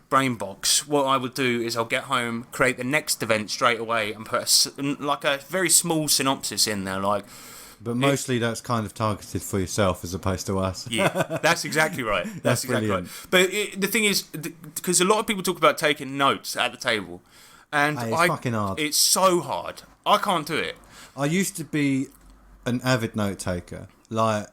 brain box, what I would do is I'll get home, create the next event straight away, and put a very small synopsis in there, like... But mostly that's kind of targeted for yourself as opposed to us. Yeah, that's exactly right. That's exactly brilliant. right. But the thing is, because a lot of people talk about taking notes at the table, and Hey, it's fucking hard. It's so hard. I can't do it. I used to be an avid note taker. Like,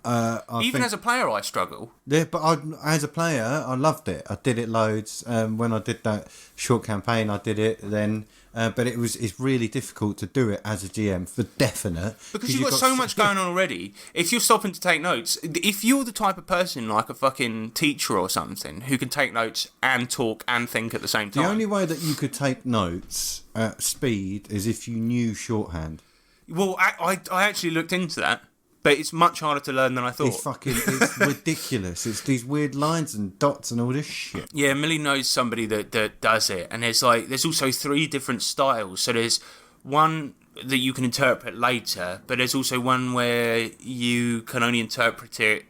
Even as a player, I struggle. Yeah, but as a player, I loved it. I did it loads. When I did that short campaign, I did it then. But it's really difficult to do it as a GM for definite. Because you've got so much going on already. If you're stopping to take notes, if you're the type of person like a fucking teacher or something who can take notes and talk and think at the same time. The only way that you could take notes at speed is if you knew shorthand. Well, I actually looked into that. But it's much harder to learn than I thought. It's ridiculous. It's these weird lines and dots and all this shit. Yeah, Millie knows somebody that does it. And there's also 3 different styles. So there's one that you can interpret later, but there's also one where you can only interpret it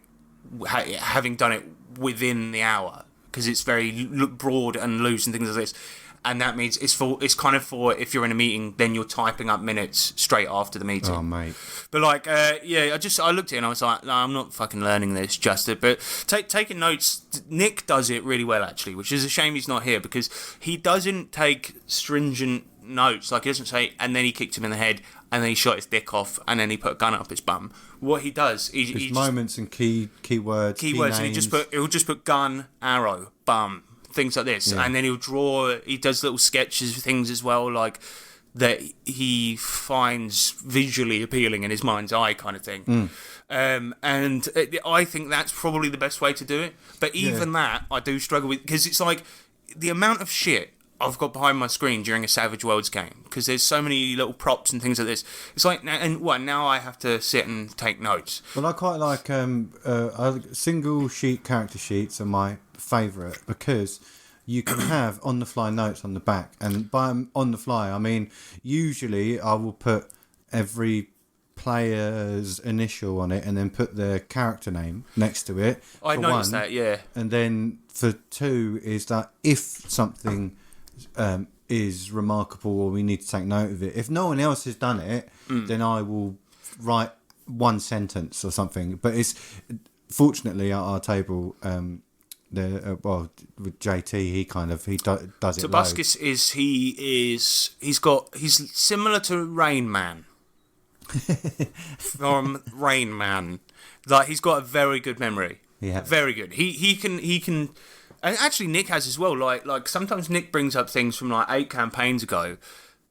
having done it within the hour. Because it's very broad and loose and things like this. And that means it's kind of for if you're in a meeting, then you're typing up minutes straight after the meeting. Oh, mate. But I looked at it and I was like, no, I'm not fucking learning this, Justin. But taking notes, Nick does it really well, actually, which is a shame he's not here because he doesn't take stringent notes. Like, he doesn't say, and then he kicked him in the head, and then he shot his dick off, and then he put a gun up his bum. What he does, he moments and keywords, and he'll just put gun, arrow, bum. Things like this, and then he does little sketches of things as well, like that he finds visually appealing in his mind's eye kind of thing. And I think that's probably the best way to do it, but even that I do struggle with, because it's like the amount of shit I've got behind my screen during a Savage Worlds game, because there's so many little props and things like this. It's like, now I have to sit and take notes. Well, I quite like single sheet character sheets are my favourite because you can have on the fly notes on the back, and by on the fly I mean usually I will put every player's initial on it and then put their character name next to it. I noticed that, yeah. And then for 2 is that if something is remarkable or we need to take note of it, if no one else has done it, then I will write 1 sentence or something. But it's fortunately at our table, with JT, he does it. Tobuscus he's similar to Rain Man from Rain Man. Like, he's got a very good memory. Yeah, very good. He can. And actually, Nick has as well. Like sometimes Nick brings up things from like 8 campaigns ago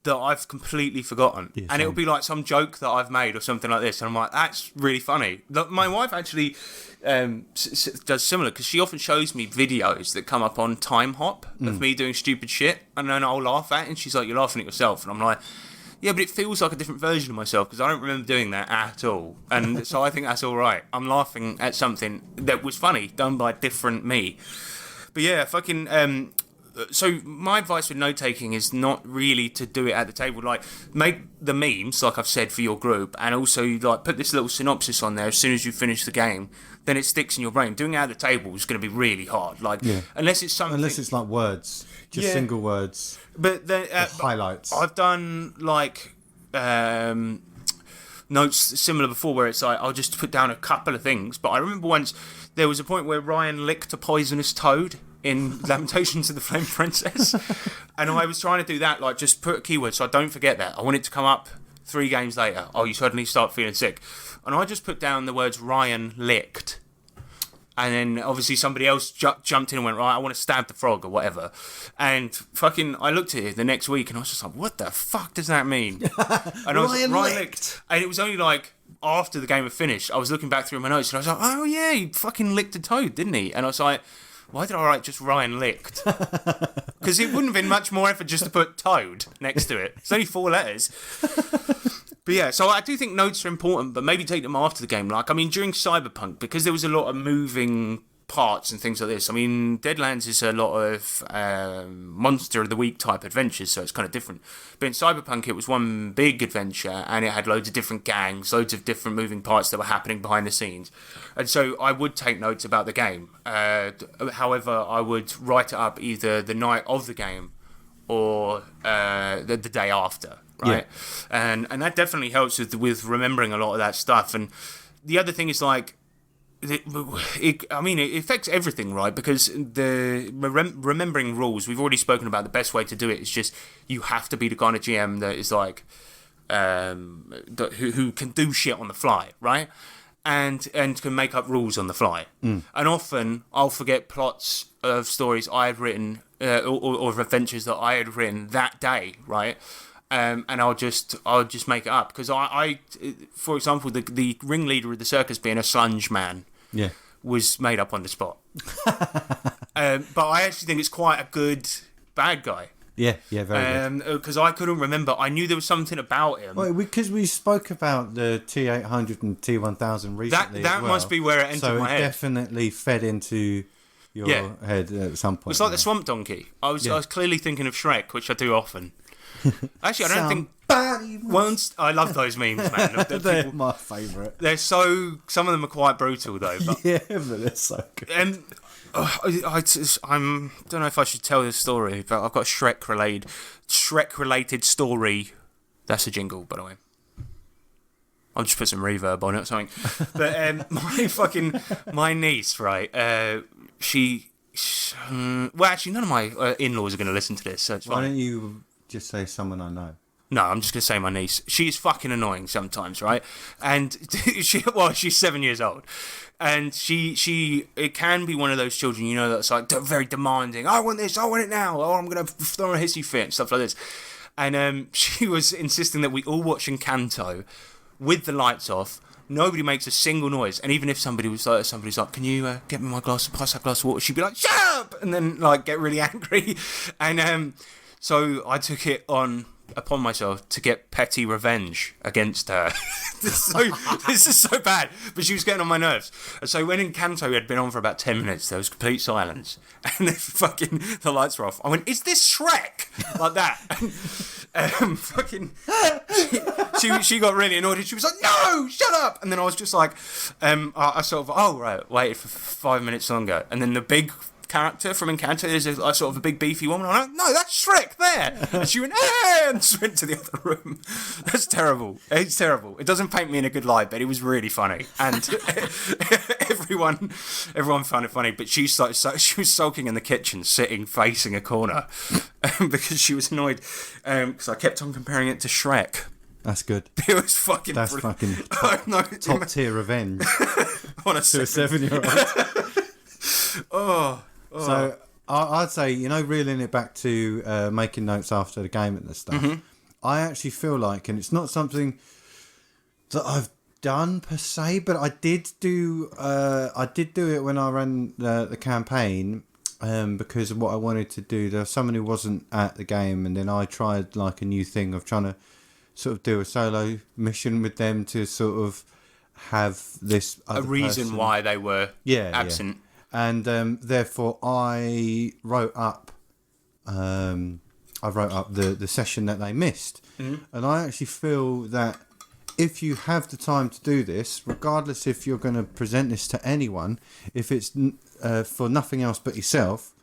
that I've completely forgotten, and it'll be like some joke that I've made or something like this, and I'm like, that's really funny. My wife actually does similar, because she often shows me videos that come up on Time Hop of me doing stupid shit, and then I'll laugh at it, and she's like, you're laughing at yourself, and I'm like, yeah, but it feels like a different version of myself because I don't remember doing that at all, and so I think that's all right. I'm laughing at something that was funny done by a different me. But yeah, fucking. So my advice with note taking is not really to do it at the table. Like, make the memes, like I've said, for your group, and also like put this little synopsis on there as soon as you finish the game. Then it sticks in your brain. Doing it at the table is going to be really hard. Like, unless it's like words, just single words. But then highlights. I've done like notes similar before, where it's like I'll just put down a couple of things. But I remember once there was a point where Ryan licked a poisonous toad in Lamentations of the Flame Princess, and I was trying to do that, like just put a keyword so I don't forget that. I want it to come up 3 games later. Oh, you suddenly start feeling sick, and I just put down the words Ryan licked. And then obviously somebody else jumped in and went, right, I want to stab the frog or whatever. And fucking, I looked at it the next week and I was just like, what the fuck does that mean? And I was Ryan like, licked. And it was only like after the game had finished, I was looking back through my notes and I was like, oh yeah, he fucking licked a toad, didn't he? And I was like, why did I write just Ryan licked? Because it wouldn't have been much more effort just to put toad next to it. It's only 4 letters. But yeah, so I do think notes are important, but maybe take them after the game. Like, I mean, during Cyberpunk, because there was a lot of moving parts and things like this. I mean, Deadlands is a lot of Monster of the Week type adventures, so it's kind of different. But in Cyberpunk, it was one big adventure, and it had loads of different gangs, loads of different moving parts that were happening behind the scenes. And so I would take notes about the game. However, I would write it up either the night of the game or the day after. Right, yeah. And that definitely helps with remembering a lot of that stuff. And the other thing is like, it affects everything, right? Because the remembering rules, we've already spoken about. The best way to do it is just you have to be the kind of GM that is like, who can do shit on the fly, right? And can make up rules on the fly. And often I'll forget plots of stories I had written or of adventures that I had written that day, right? And I'll just make it up because I for example, the ringleader of the circus being a slunge man, was made up on the spot. But I actually think it's quite a good bad guy. Yeah, very good. Because I couldn't remember. I knew there was something about him. Well, because we spoke about the T800 and T1000 recently. That must be where it entered my head. So it definitely fed into your head at some point. It's like the Swamp Donkey. I was clearly thinking of Shrek, which I do often. Actually, I don't think once. I love those memes, man. They're my favourite. They're so. Some of them are quite brutal, though. But, yeah, but they're so good. And I don't know if I should tell this story, but I've got a Shrek related story. That's a jingle, by the way. I'll just put some reverb on it or something. But my niece, right? She well, actually, none of my in-laws are going to listen to this, so it's fine. Why don't you just say someone I know? No, I'm just going to say my niece. She's fucking annoying sometimes, right? And she's 7 years old. And it can be one of those children, you know, that's like very demanding. I want this, I want it now. Oh, I'm going to throw a hissy fit and stuff like this. And she was insisting that we all watch Encanto with the lights off. Nobody makes a single noise. And even if somebody's like, can you get me pass that glass of water? She'd be like, shut up! And then like get really angry. And so I took it upon myself to get petty revenge against her. This is so bad, but she was getting on my nerves. And so when Encanto had been on for about 10 minutes, there was complete silence, and then the lights were off. I went, "Is this Shrek?" Like that. And, she got really annoyed, and she was like, "No, shut up!" And then I was just like, I sort of, waited for 5 minutes longer, and then the big character from Encanto is a sort of a big beefy woman. I'm like, no, that's Shrek there. And she went, and just went to the other room. That's terrible. It's terrible. It doesn't paint me in a good light, but it was really funny. And everyone found it funny. But she was sulking in the kitchen, sitting facing a corner because she was annoyed because I kept on comparing it to Shrek. That's good. It was fucking That's brilliant. fucking top tier revenge on a 7-year-old. So I'd say, reeling it back to making notes after the game and the stuff. Mm-hmm. I actually feel like, and it's not something that I've done per se, but I did do it when I ran the campaign because of what I wanted to do. There was someone who wasn't at the game, and then I tried like a new thing of trying to sort of do a solo mission with them to sort of have this other reason why they were absent. Yeah. And therefore, I wrote up the session that they missed. Mm-hmm. And I actually feel that if you have the time to do this, regardless if you're going to present this to anyone, if it's for nothing else but yourself,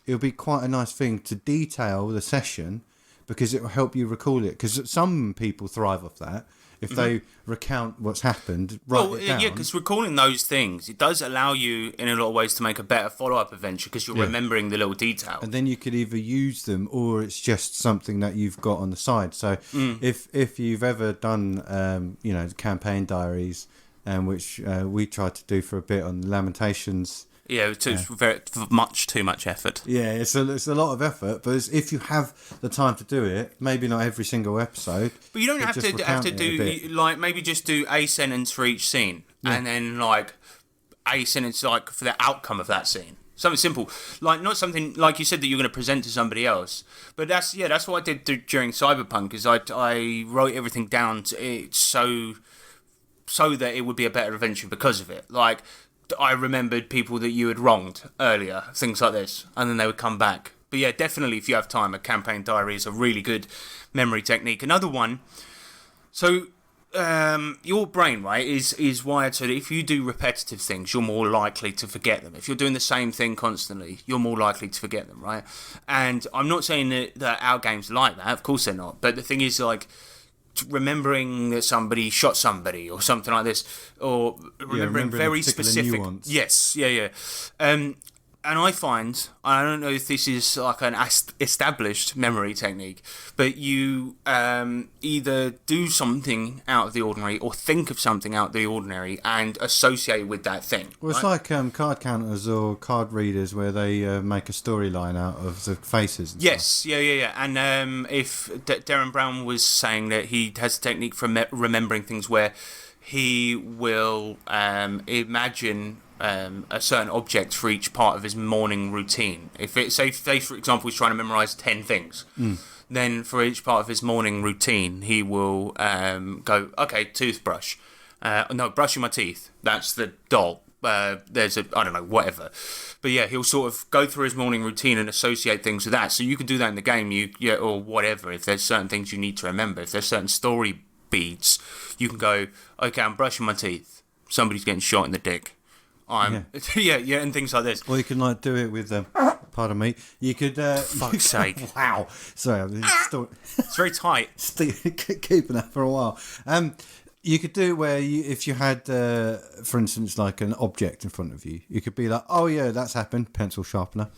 it'll be quite a nice thing to detail the session because it will help you recall it. Because some people thrive off that. if they recount what's happened, write it down. Yeah, because recalling those things, it does allow you in a lot of ways to make a better follow-up adventure because you're remembering the little details. And then you could either use them or it's just something that you've got on the side. So if you've ever done, campaign diaries, which we tried to do for a bit on Lamentations. Yeah, it took much too much effort. Yeah, it's a lot of effort, but if you have the time to do it, maybe not every single episode. But you don't have to do like maybe just do a sentence for each scene, and then like a sentence like for the outcome of that scene. Something simple, like not something like you said that you're going to present to somebody else. But that's what I did during Cyberpunk. Is I wrote everything down so that it would be a better adventure because of it. Like, I remembered people that you had wronged earlier, things like this, and then they would come back. But yeah, definitely if you have time, a campaign diary is a really good memory technique. Another one, so your brain, right, is wired so that if you do repetitive things, you're more likely to forget them. If you're doing the same thing constantly, you're more likely to forget them, right? And I'm not saying that our games are like that, of course they're not, but the thing is, like, remembering that somebody shot somebody or something like this, or remembering very specific nuance. Yes, yeah. And I find, I don't know if this is like an established memory technique, but you either do something out of the ordinary or think of something out of the ordinary and associate with that thing. Well, it's like card counters or card readers where they make a storyline out of the faces. And yes, stuff. Yeah. And if Darren Brown was saying that he has a technique for remembering things where he will imagine a certain object for each part of his morning routine. If it say for example he's trying to memorize 10 things, then for each part of his morning routine he will go, okay, toothbrush, brushing my teeth, that's the doll, there's a, I don't know, whatever. But yeah, he'll sort of go through his morning routine and associate things with that. So you can do that in the game, or whatever. If there's certain things you need to remember, if there's certain story beats, you can go, okay, I'm brushing my teeth, somebody's getting shot in the dick. And things like this. Or you can like do it with, pardon me, you could... fuck's sake. Wow. Sorry, it's very tight. Keeping that for a while. You could do it where if you had, for instance, like an object in front of you, you could be like, oh yeah, that's happened, pencil sharpener.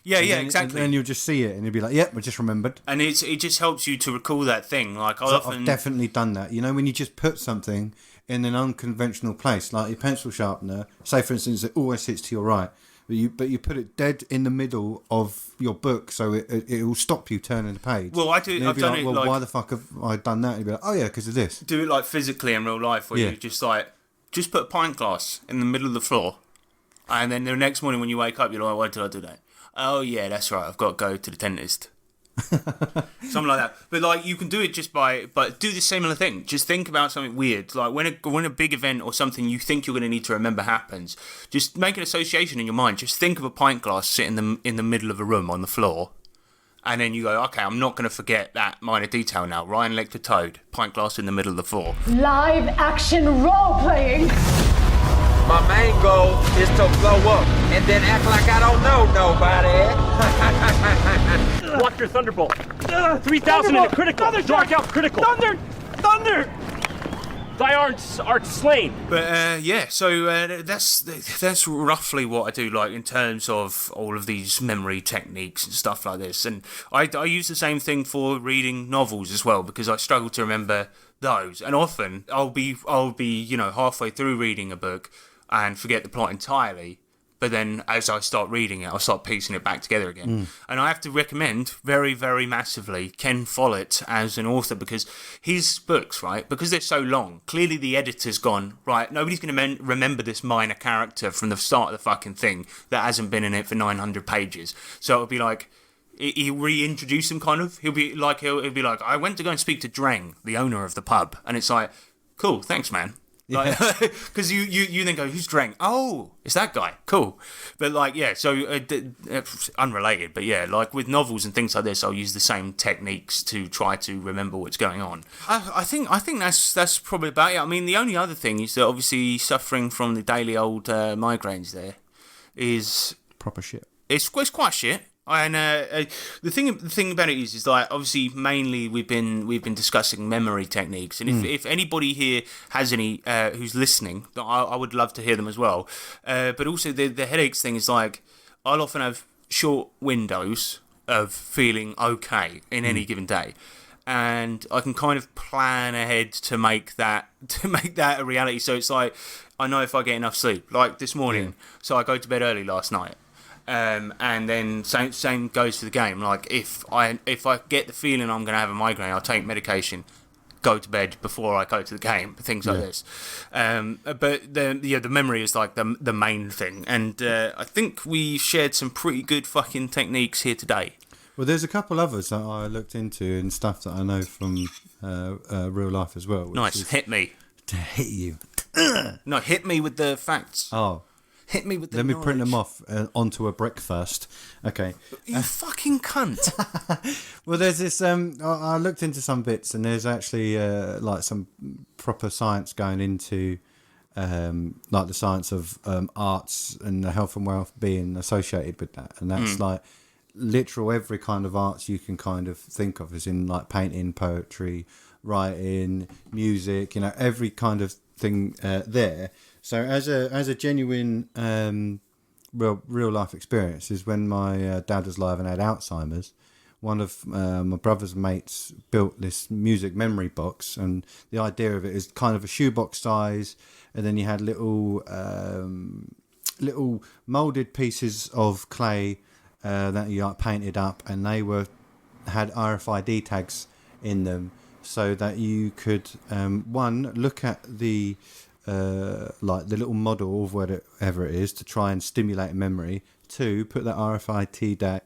Yeah, exactly. And then you'll just see it and you'll be like, yep, I just remembered. And it just helps you to recall that thing. Like I've definitely done that. You know, when you just put something in an unconventional place, like your pencil sharpener, say for instance, it always sits to your right, but you put it dead in the middle of your book, so it will stop you turning the page. Well, I've done it. Well, like, why the fuck have I done that? And you'd be like, oh yeah, because of this. Do it like physically in real life, where you just put a pint glass in the middle of the floor, and then the next morning when you wake up, you're like, why did I do that? Oh yeah, that's right, I've got to go to the dentist. Something like that. But like you can do it but do the similar thing. Just think about something weird. Like when a big event or something you think you're going to need to remember happens, just make an association in your mind. Just think of a pint glass sitting in the middle of a room on the floor, and then you go, okay, I'm not going to forget that minor detail now. Ryan licked a toad, pint glass in the middle of the floor. Live action role playing. My main goal is to blow up and then act like I don't know nobody. Block your thunderbolt. 3,000 in a critical. Dark out critical. Thunder! Thy art slain. But so that's roughly what I do, like in terms of all of these memory techniques and stuff like this. And I use the same thing for reading novels as well, because I struggle to remember those. And often I'll be halfway through reading a book and forget the plot entirely. But then as I start reading it, I'll start piecing it back together again. And I have to recommend very, very massively Ken Follett as an author, because his books, right, because they're so long, clearly the editor's gone, right, nobody's going to remember this minor character from the start of the fucking thing that hasn't been in it for 900 pages. So it'll be like, he'll reintroduce him kind of. He'll be like, I went to go and speak to Drang, the owner of the pub. And it's like, cool, thanks, man. Because you then go, who's Drang? Oh, it's that guy. Cool. But like, yeah, so unrelated, but yeah, like with novels and things like this, I'll use the same techniques to try to remember what's going on. I think that's probably about it. I mean, the only other thing is that obviously suffering from the daily old migraines there is proper shit. It's quite shit. And the thing about it is like obviously mainly we've been discussing memory techniques, and if anybody here has any who's listening, I would love to hear them as well. But also the headaches thing is like I'll often have short windows of feeling okay in any given day, and I can kind of plan ahead to make that a reality. So it's like I know if I get enough sleep, like this morning. So I go to bed early last night. And then same goes for the game. Like if I get the feeling I'm going to have a migraine, I'll take medication, go to bed before I go to the game. Things like this. But the memory is like the main thing. And I think we shared some pretty good fucking techniques here today. Well, there's a couple others that I looked into and stuff that I know from real life as well. Nice, hit me. To hit you. No, hit me with the facts. Oh. Hit me with the Let me knowledge. print them off onto a brick first. Okay. You fucking cunt. Well, there's this. I looked into some bits, and there's actually like some proper science going into like the science of arts and the health and wealth being associated with that, and that's like literal every kind of arts you can kind of think of, as in like painting, poetry, writing, music. You know, every kind of thing there. So as a genuine real life experience is when my dad was alive and had Alzheimer's. One of my brother's mates built this music memory box, and the idea of it is kind of a shoebox size, and then you had little molded pieces of clay that you like painted up, and they had RFID tags in them, so that you could one look at the like the little model of whatever it is to try and stimulate memory. Two, put that RFID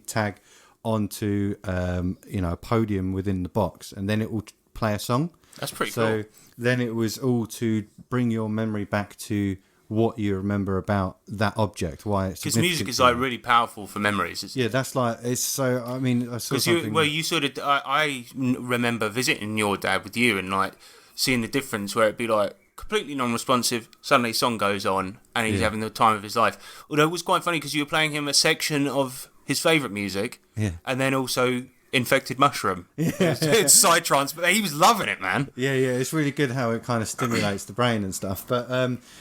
tag onto a podium within the box, and then it will play a song. That's pretty cool. So then it was all to bring your memory back to what you remember about that object, why it's because music is like really powerful for memories. Yeah, that's like it's so. I mean, I saw something. You sort of. I remember visiting your dad with you and like seeing the difference where it'd be like completely non-responsive, suddenly a song goes on and he's having the time of his life. Although it was quite funny because you were playing him a section of his favourite music and then also Infected Mushroom. It's psytrance, but he was loving it, man. Yeah, it's really good how it kind of stimulates the brain and stuff. But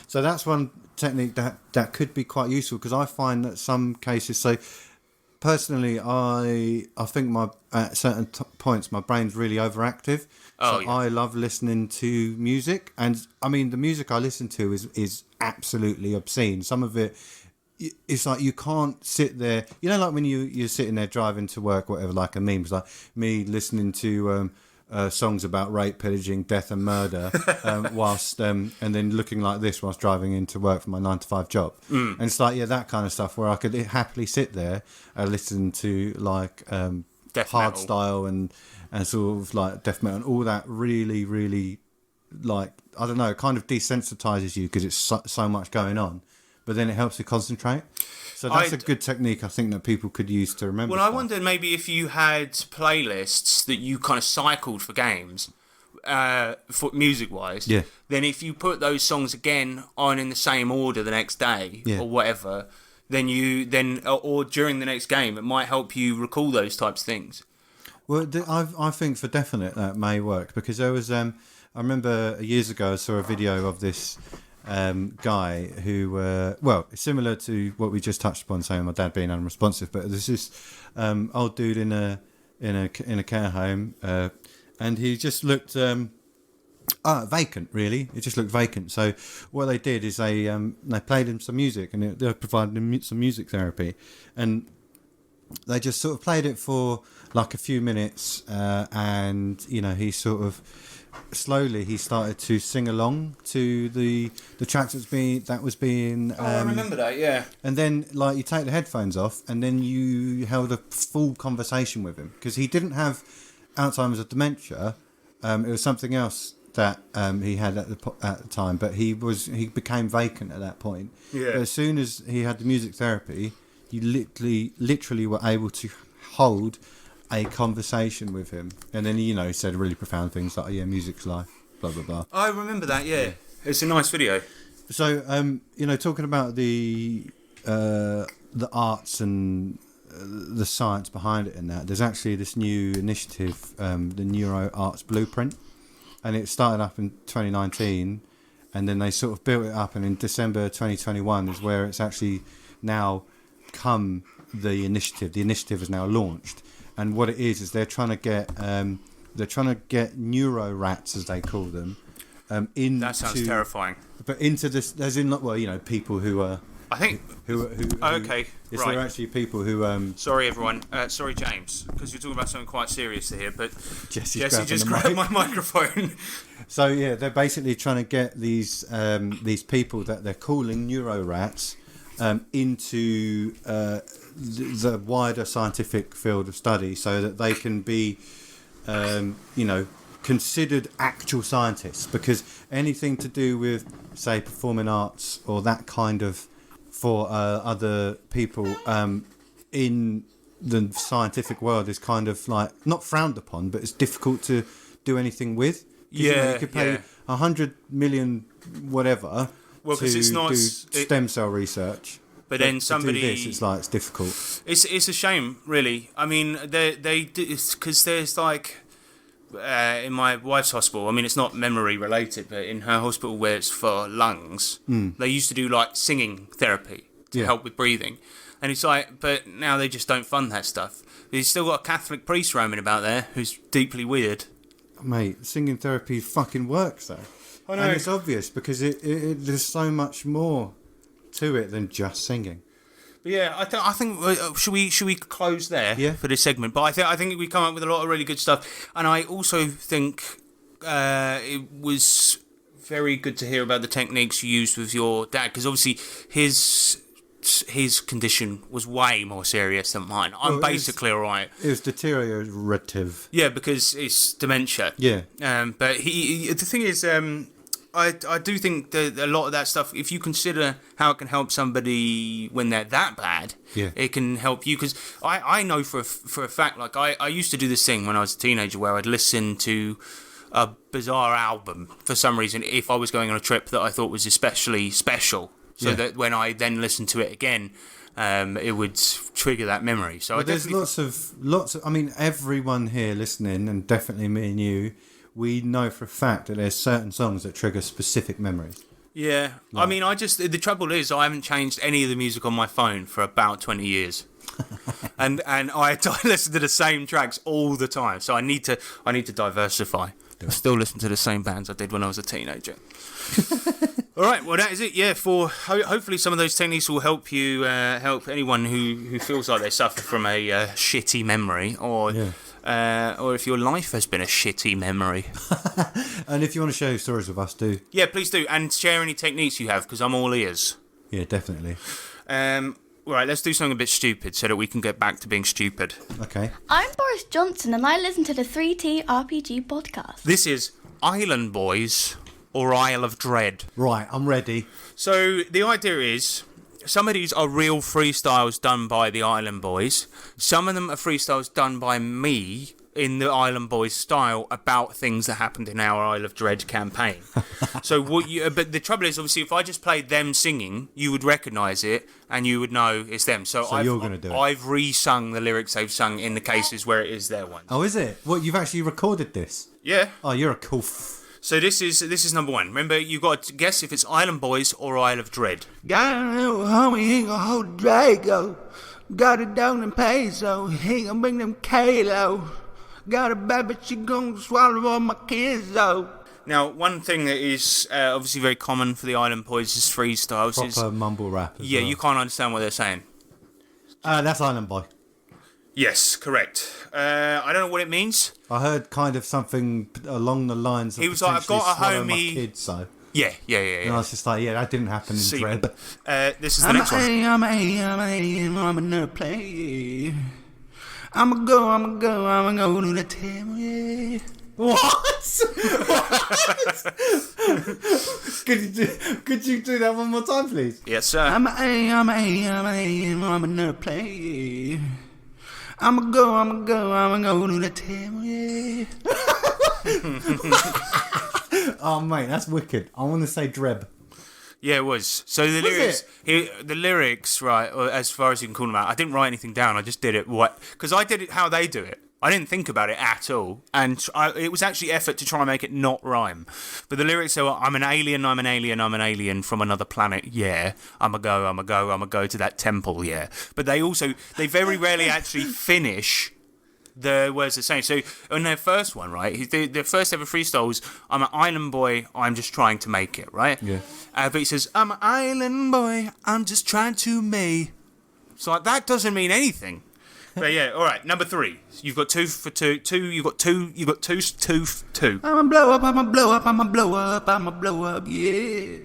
so that's one technique that could be quite useful, because I find that some cases, so personally I think at certain points my brain's really overactive. I love listening to music, and I mean the music I listen to is absolutely obscene. Some of it, it's like you can't sit there, you know, like when you're sitting there driving to work, whatever, like a meme. It's like me listening to songs about rape, pillaging, death and murder whilst and then looking like this whilst driving into work for my 9-to-5 job. And it's like that kind of stuff where I could happily sit there and listen to like hard style and sort of like death metal and all that really, really, like, I don't know, kind of desensitizes you because it's so much going on, but then it helps you concentrate. So that's a good technique I think that people could use to remember. Well, I wondered maybe if you had playlists that you kind of cycled for games, for music-wise, then if you put those songs again on in the same order the next day or whatever, then or during the next game, it might help you recall those types of things. Well, I think for definite that may work, because there was I remember years ago I saw a video of this guy who similar to what we just touched upon, saying my dad being unresponsive, but there's this old dude in a care home, and he just looked vacant. Really, it just looked vacant. So what they did is they played him some music, and they provided him some music therapy, and they just sort of played it for like a few minutes, and he sort of slowly he started to sing along to the tracks that was being I remember that, yeah. And then like you take the headphones off, and then you held a full conversation with him, because he didn't have Alzheimer's or dementia. It was something else that he had at the time, but he became vacant at that point. But as soon as he had the music therapy, you literally were able to hold a conversation with him, and then he said really profound things like, music's life, blah blah blah. I remember that, yeah. It's a nice video. So talking about the arts and the science behind it and that, there's actually this new initiative, the Neuro Arts Blueprint, and it started up in 2019, and then they sort of built it up, and in December 2021 is where it's actually now come the initiative. The initiative is now launched, and what it is they're trying to get neuro rats, as they call them, into... That sounds terrifying. But into this, as in, well, you know, people who are... I think... okay, yes, right. there are actually people who... Sorry, everyone. Sorry, James, because you're talking about something quite serious here, but Jesse just the grabbed mic. my microphone. So, yeah, they're basically trying to get these people that they're calling neuro rats into the wider scientific field of study so that they can be, considered actual scientists, because anything to do with, say, performing arts or that kind of, for other people in the scientific world, is kind of like not frowned upon, but it's difficult to do anything with. Yeah, you could pay 100 million whatever to it's not do stem cell research. But then somebody... To do this, it's like, it's difficult. It's a shame, really. I mean, they do, because there's like... in my wife's hospital, I mean, it's not memory related, but in her hospital where it's for lungs, they used to do like singing therapy to help with breathing. And it's like, but now they just don't fund that stuff. You've still got a Catholic priest roaming about there who's deeply weird. Mate, singing therapy fucking works though. I know. And it's obvious because there's so much more to it than just singing. But yeah, I think should we close there for this segment? But I think we come up with a lot of really good stuff, and I also think it was very good to hear about the techniques you used with your dad, because obviously his condition was way more serious than mine. I'm basically all right. It was deteriorative. Yeah, because it's dementia. Yeah. But the thing is, I do think that a lot of that stuff, if you consider how it can help somebody when they're that bad, it can help you. Because I know for a fact, like I used to do this thing when I was a teenager where I'd listen to a bizarre album for some reason if I was going on a trip that I thought was especially special. So that when I then listened to it again, it would trigger that memory. So there's lots of. I mean, everyone here listening, and definitely me and you, we know for a fact that there's certain songs that trigger specific memories. Yeah, I mean, the trouble is I haven't changed any of the music on my phone for about 20 years, and I listen to the same tracks all the time. So I need to diversify. I still listen to the same bands I did when I was a teenager. All right, well that is it. Yeah, for hopefully some of those techniques will help you, help anyone who feels like they suffer from a shitty memory, or if your life has been a shitty memory. And if you want to share your stories with us, do. Yeah, please do, and share any techniques you have, because I'm all ears. Yeah, definitely. All right, let's do something a bit stupid so that we can get back to being stupid. Okay. I'm Boris Johnson, and I listen to the 3T RPG podcast. This is Island Boys or Isle of Dread. Right, I'm ready. So the idea is, some of these are real freestyles done by the Island Boys. Some of them are freestyles done by me in the Island Boys style about things that happened in our Isle of Dread campaign. But the trouble is, obviously, if I just played them singing, you would recognise it and you would know it's them. So you're going to do it. I've re-sung the lyrics they've sung in the cases where it is their one. Oh, is it? What, you've actually recorded this? Yeah. Oh, you're a cool... So this is number one. Remember, you got to guess if it's Island Boys or Isle of Dread. Got a little homie, he gon' hold Drago. Got it down in peso, he gon' bring them Kalo. Got a bad bitch, she gon' swallow all my kids, though. Now, one thing that is obviously very common for the Island Boys is freestyles. Proper mumble rap. Yeah, well. You can't understand what they're saying. That's Island Boy. Yes, correct. I don't know what it means. I heard kind of something along the lines of he was like, I've got a homie. My kid, so. Yeah. And I was just like, that didn't happen in Dread. This is the next one. I'm another player. I'ma go to the table, yeah. What? Could you do that one more time, please? Yes, sir. I'm another player. I'ma go to the table, yeah. Oh, mate, that's wicked. I want to say Dreb. Yeah, it was. So the lyrics, right, or as far as you can call them out, I didn't write anything down. I just did it because I did it how they do it. I didn't think about it at all, and it was actually effort to try and make it not rhyme. But the lyrics are, I'm an alien, I'm an alien, I'm an alien from another planet, yeah. I'ma go to that temple, yeah. But they very rarely actually finish the words they're saying. So on their first one, right, their first ever freestyle was, I'm an island boy, I'm just trying to make it, right? Yeah. But he says, I'm an island boy, I'm just trying to make. So like, that doesn't mean anything. But yeah, all right. Number 3. You've got 2 for 2. You've got 2 for 2. I'ma blow up, I'ma blow up, I'ma blow up, I'ma blow up, yeah.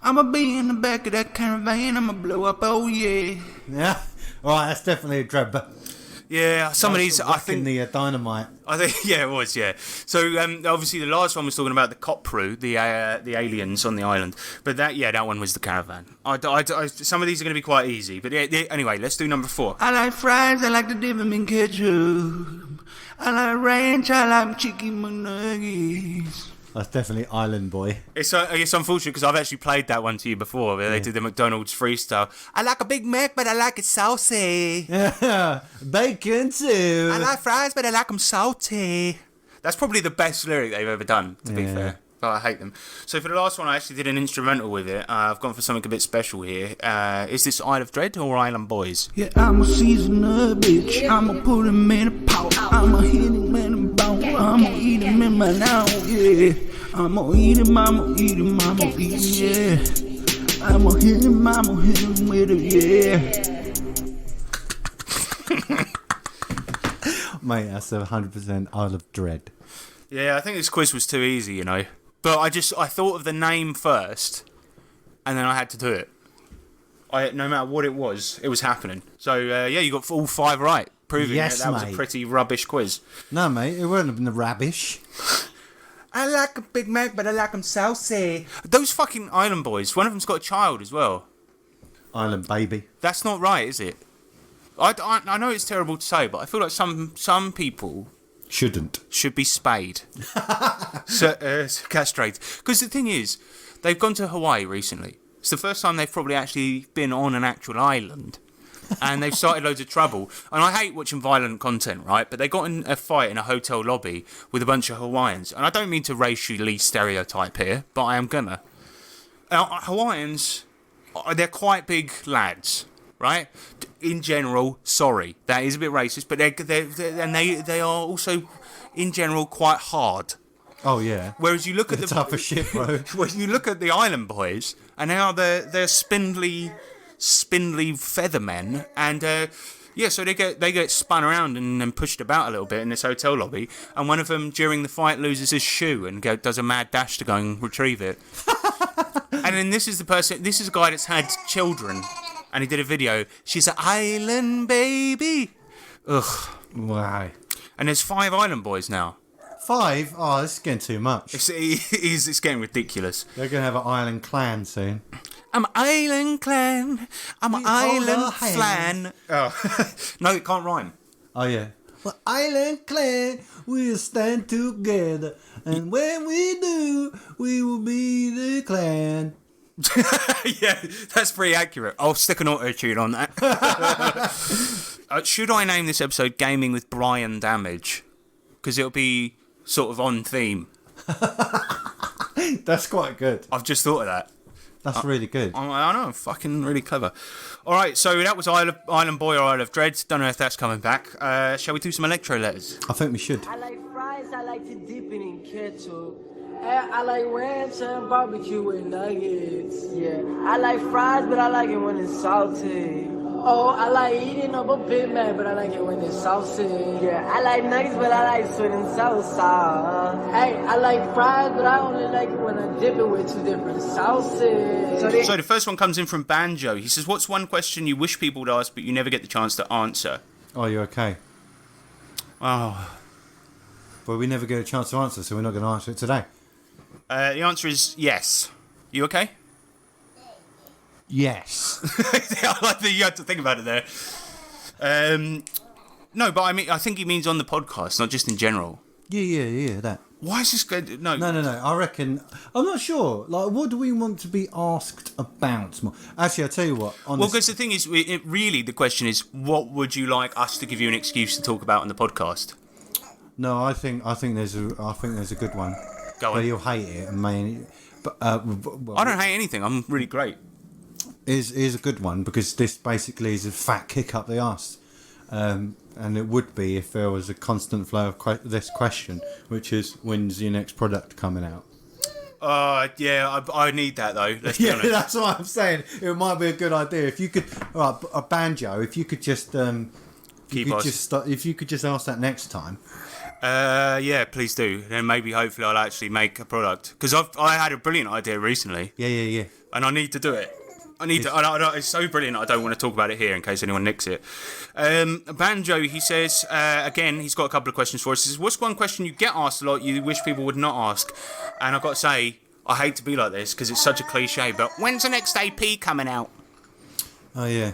I'ma be in the back of that caravan, I'ma blow up, oh yeah. Yeah. All right, that's definitely a dread. Yeah, some of these, I think the dynamite. I think, yeah, it was, yeah. So obviously the last one was talking about the Copru, the aliens on the island. But that one was the caravan. Some of these are going to be quite easy. But anyway, let's do number 4. I like fries, I like to dip them in ketchup. I like ranch, I like chicken McNuggets. That's definitely Island Boy. It's unfortunate because I've actually played that one to you before where they did the McDonald's freestyle. I like a Big Mac, but I like it saucy. Yeah, bacon too. I like fries, but I like them salty. That's probably the best lyric they've ever done, to be fair. But I hate them. So for the last one, I actually did an instrumental with it. I've gone for something a bit special here. Is this Isle of Dread or Island Boys? Yeah, I'm a seasoned bitch. I'ma put him in a pot. I'ma hit him in a bone. I'ma eat him in my now, yeah. I'ma eat him, I'ma eat him, I'ma eat him, yeah. I'ma hit him with it, yeah. Mate, that's 100% Isle of Dread. Yeah, I think this quiz was too easy, you know. But I thought of the name first, and then I had to do it. No matter what it was happening. So, you got all 5 right, proving that was a pretty rubbish quiz. No, mate, it wouldn't have been the rubbish. I like a Big Mac, but I like them saucy. Those fucking Island Boys, one of them's got a child as well. Island Baby. That's not right, is it? I know it's terrible to say, but I feel like some people should be spayed. Castrated. Because the thing is, they've gone to Hawaii recently. It's the first time they've probably actually been on an actual island. And they've started loads of trouble. And I hate watching violent content, right? But they got in a fight in a hotel lobby with a bunch of Hawaiians. And I don't mean to racially stereotype here, but I am gonna. Hawaiians, they're quite big lads, right? In general, sorry, that is a bit racist, but they are also, in general, quite hard. Oh yeah. Whereas you look at the tough as shit, bro. When you look at the Island Boys, and now they're spindly feather men, and so they get spun around and pushed about a little bit in this hotel lobby, and one of them during the fight loses his shoe and does a mad dash to go and retrieve it. And then this is a guy that's had children. And he did a video. She's an island baby. Ugh. Wow. And there's 5 Island Boys now. 5? Oh, this is getting too much. It's getting ridiculous. They're going to have an island clan soon. I'm an island clan. I'm an island flan. Oh. No, it can't rhyme. Oh, yeah. Well, island clan, we'll stand together. And when we do, we will be the clan. Yeah, that's pretty accurate. I'll stick an auto-tune on that. Should I name this episode Gaming with Brian Damage? Because it'll be sort of on theme. That's quite good. I've just thought of that. That's really good. I know, fucking really clever. Alright, so that was Island Boy or Isle of Dread. Don't know if that's coming back. Shall we do some electro letters? I think we should. I like fries, I like to dip it in ketchup. I like ranch and barbecue with nuggets. Yeah, I like fries, but I like it when it's salty. Oh, I like eating up a Big Mac, but I like it when it's saucy. Yeah, I like nuggets, but I like sweet and salsa. Hey, I like fries, but I only like it when I dip it with 2 different sauces. So the first one comes in from Banjo. He says, what's one question you wish people would ask, but you never get the chance to answer? Oh, you're okay. Oh. Well, we never get a chance to answer, so we're not going to answer it today. The answer is yes. You okay? Yes. I like that you had to think about it there. No, but I think he means on the podcast, not just in general. Yeah, that. Why is this going? No. I reckon I'm not sure. Like, what do we want to be asked about more? Actually, I'll tell you what. Well, because the thing is, really, the question is, what would you like us to give you an excuse to talk about on the podcast? No, I think there's a good one. Go on. But you'll hate it, and but well, I don't hate anything. I'm really great. Is a good one because this basically is a fat kick up the arse. And it would be if there was a constant flow of this question, which is, when's your next product coming out? Yeah, I need that though. Let's be honest. That's what I'm saying. It might be a good idea if you could. All right, a banjo. If you could just, if you could just ask that next time. Yeah, please do. Then maybe, hopefully, I'll actually make a product because I had a brilliant idea recently. Yeah. And I need to do it. It's so brilliant. I don't want to talk about it here in case anyone nicks it. Banjo, he says again. He's got a couple of questions for us. He says, "What's one question you get asked a lot you wish people would not ask?" And I've got to say, I hate to be like this because it's such a cliche. But when's the next AP coming out? Oh yeah.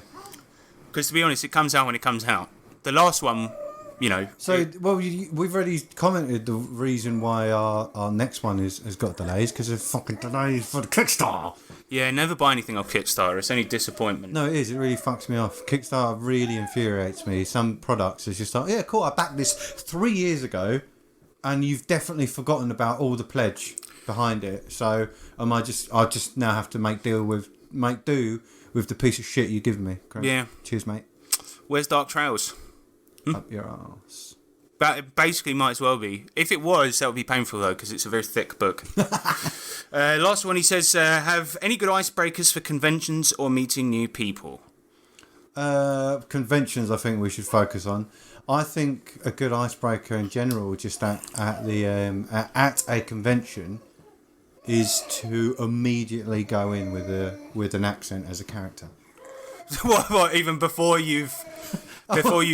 Because to be honest, it comes out when it comes out. The last one, you know. So, we've already commented the reason why our next one has got delays because of fucking delays for the Kickstarter. Yeah, never buy anything off Kickstarter. It's only disappointment. No, it is. It really fucks me off. Kickstarter really infuriates me. Some products is just like, yeah, cool, I backed this 3 years ago, and you've definitely forgotten about all the pledge behind it. So, I just now have to make do with the piece of shit you give me. Great. Yeah. Cheers, mate. Where's Dark Trails? Up your arse. But it basically might as well be. If it was, that would be painful though, because it's a very thick book. Last one, he says, have any good icebreakers for conventions or meeting new people? Conventions, I think we should focus on. I think a good icebreaker in general, just at a convention, is to immediately go in with an accent as a character. What? Even before you've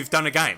done a game?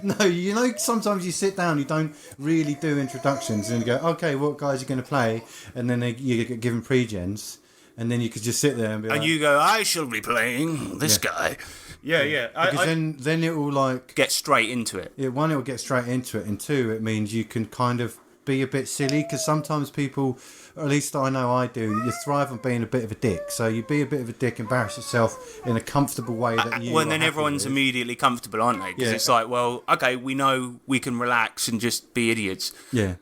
No, sometimes you sit down, you don't really do introductions, and you go, okay, what guys are going to play, and then you get given pre-gens, and then you could just sit there and be like, you go, I shall be playing this guy. Yeah. Because then it will get straight into it. Yeah, one, it will get straight into it, and two, it means you can kind of be a bit silly, because sometimes people, or at least I know I do, you thrive on being a bit of a dick. So you be a bit of a dick, embarrass yourself in a comfortable way that you. Well, and then everyone's immediately comfortable, aren't they? Because it's like, well, okay, we know we can relax and just be idiots. Yeah.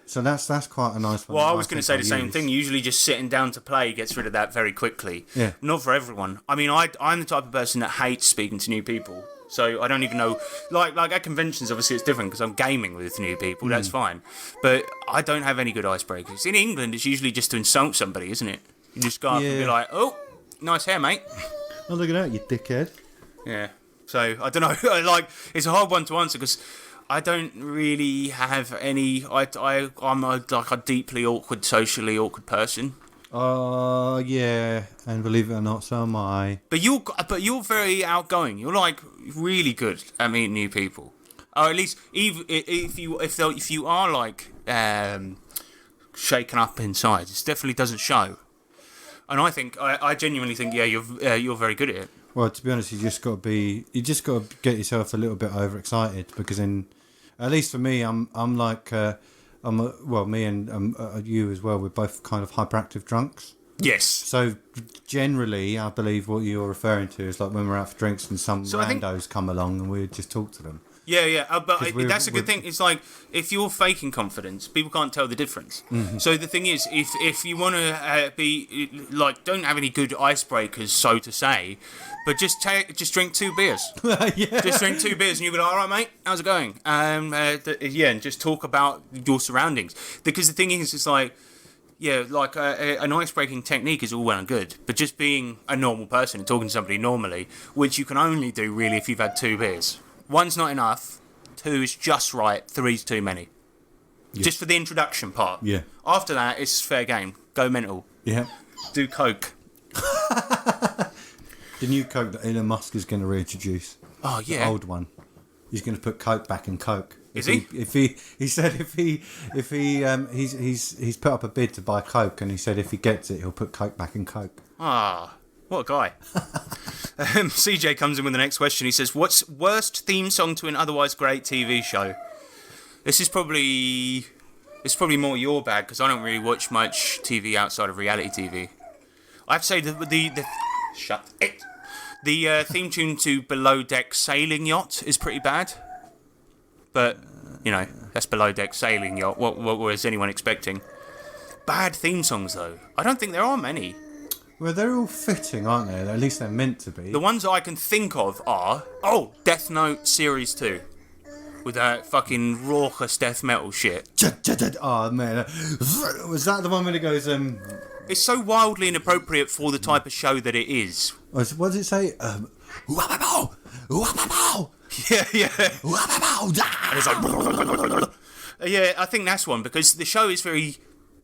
So that's quite a nice one. Well, I was going to say the same thing. Usually, just sitting down to play gets rid of that very quickly. Yeah. Not for everyone. I mean, I'm the type of person that hates speaking to new people. So I don't even know, like at conventions, obviously it's different because I'm gaming with new people, that's fine. But I don't have any good icebreakers. In England, it's usually just to insult somebody, isn't it? You just go up and be like, oh, nice hair, mate. Oh, look at that, you dickhead. Yeah. So, I don't know, like, it's a hard one to answer because I don't really have any, I'm a deeply awkward, socially awkward person. Yeah, and believe it or not, so am I. But you're very outgoing. You're like really good at meeting new people. Or at least if you are like shaken up inside, it definitely doesn't show. And I genuinely think you're very good at it. Well, to be honest, you just got to get yourself a little bit overexcited, because at least for me, I'm like. Me and you as well, we're both kind of hyperactive drunks. Yes. So generally, I believe what you're referring to is like when we're out for drinks and some randos come along and we just talk to them. Yeah. But that's a good thing. It's like, if you're faking confidence, people can't tell the difference. Mm-hmm. So the thing is, if you want to be like, don't have any good icebreakers, so to say, but just drink 2 beers. Yeah. Just drink 2 beers and you'll be like, all right, mate, how's it going? And just talk about your surroundings. Because the thing is, it's like, an ice-breaking technique is all well and good, but just being a normal person and talking to somebody normally, which you can only do really if you've had 2 beers. 1's not enough, 2 is just right, 3's too many. Yes. Just for the introduction part. Yeah. After that, it's fair game. Go mental. Yeah. Do coke. The new Coke that Elon Musk is going to reintroduce. Oh yeah, the old one. He's going to put Coke back in Coke. Is he? He said he's put up a bid to buy Coke, and he said if he gets it, he'll put Coke back in Coke. Ah, what a guy. CJ comes in with the next question. He says, "What's worst theme song to an otherwise great TV show?" This is probably It's probably more your bag because I don't really watch much TV outside of reality TV. I have to say the shut it. The theme tune to Below Deck Sailing Yacht is pretty bad, but you know that's Below Deck Sailing Yacht. What was anyone expecting? Bad theme songs though. I don't think there are many. Well, they're all fitting, aren't they? At least they're meant to be. The ones I can think of are Death Note Series 2. With that fucking raucous death metal shit. Oh man, was that the one when it goes? It's so wildly inappropriate for the type of show that it is. What does it say? Yeah. And it's like, yeah, I think that's one because the show is very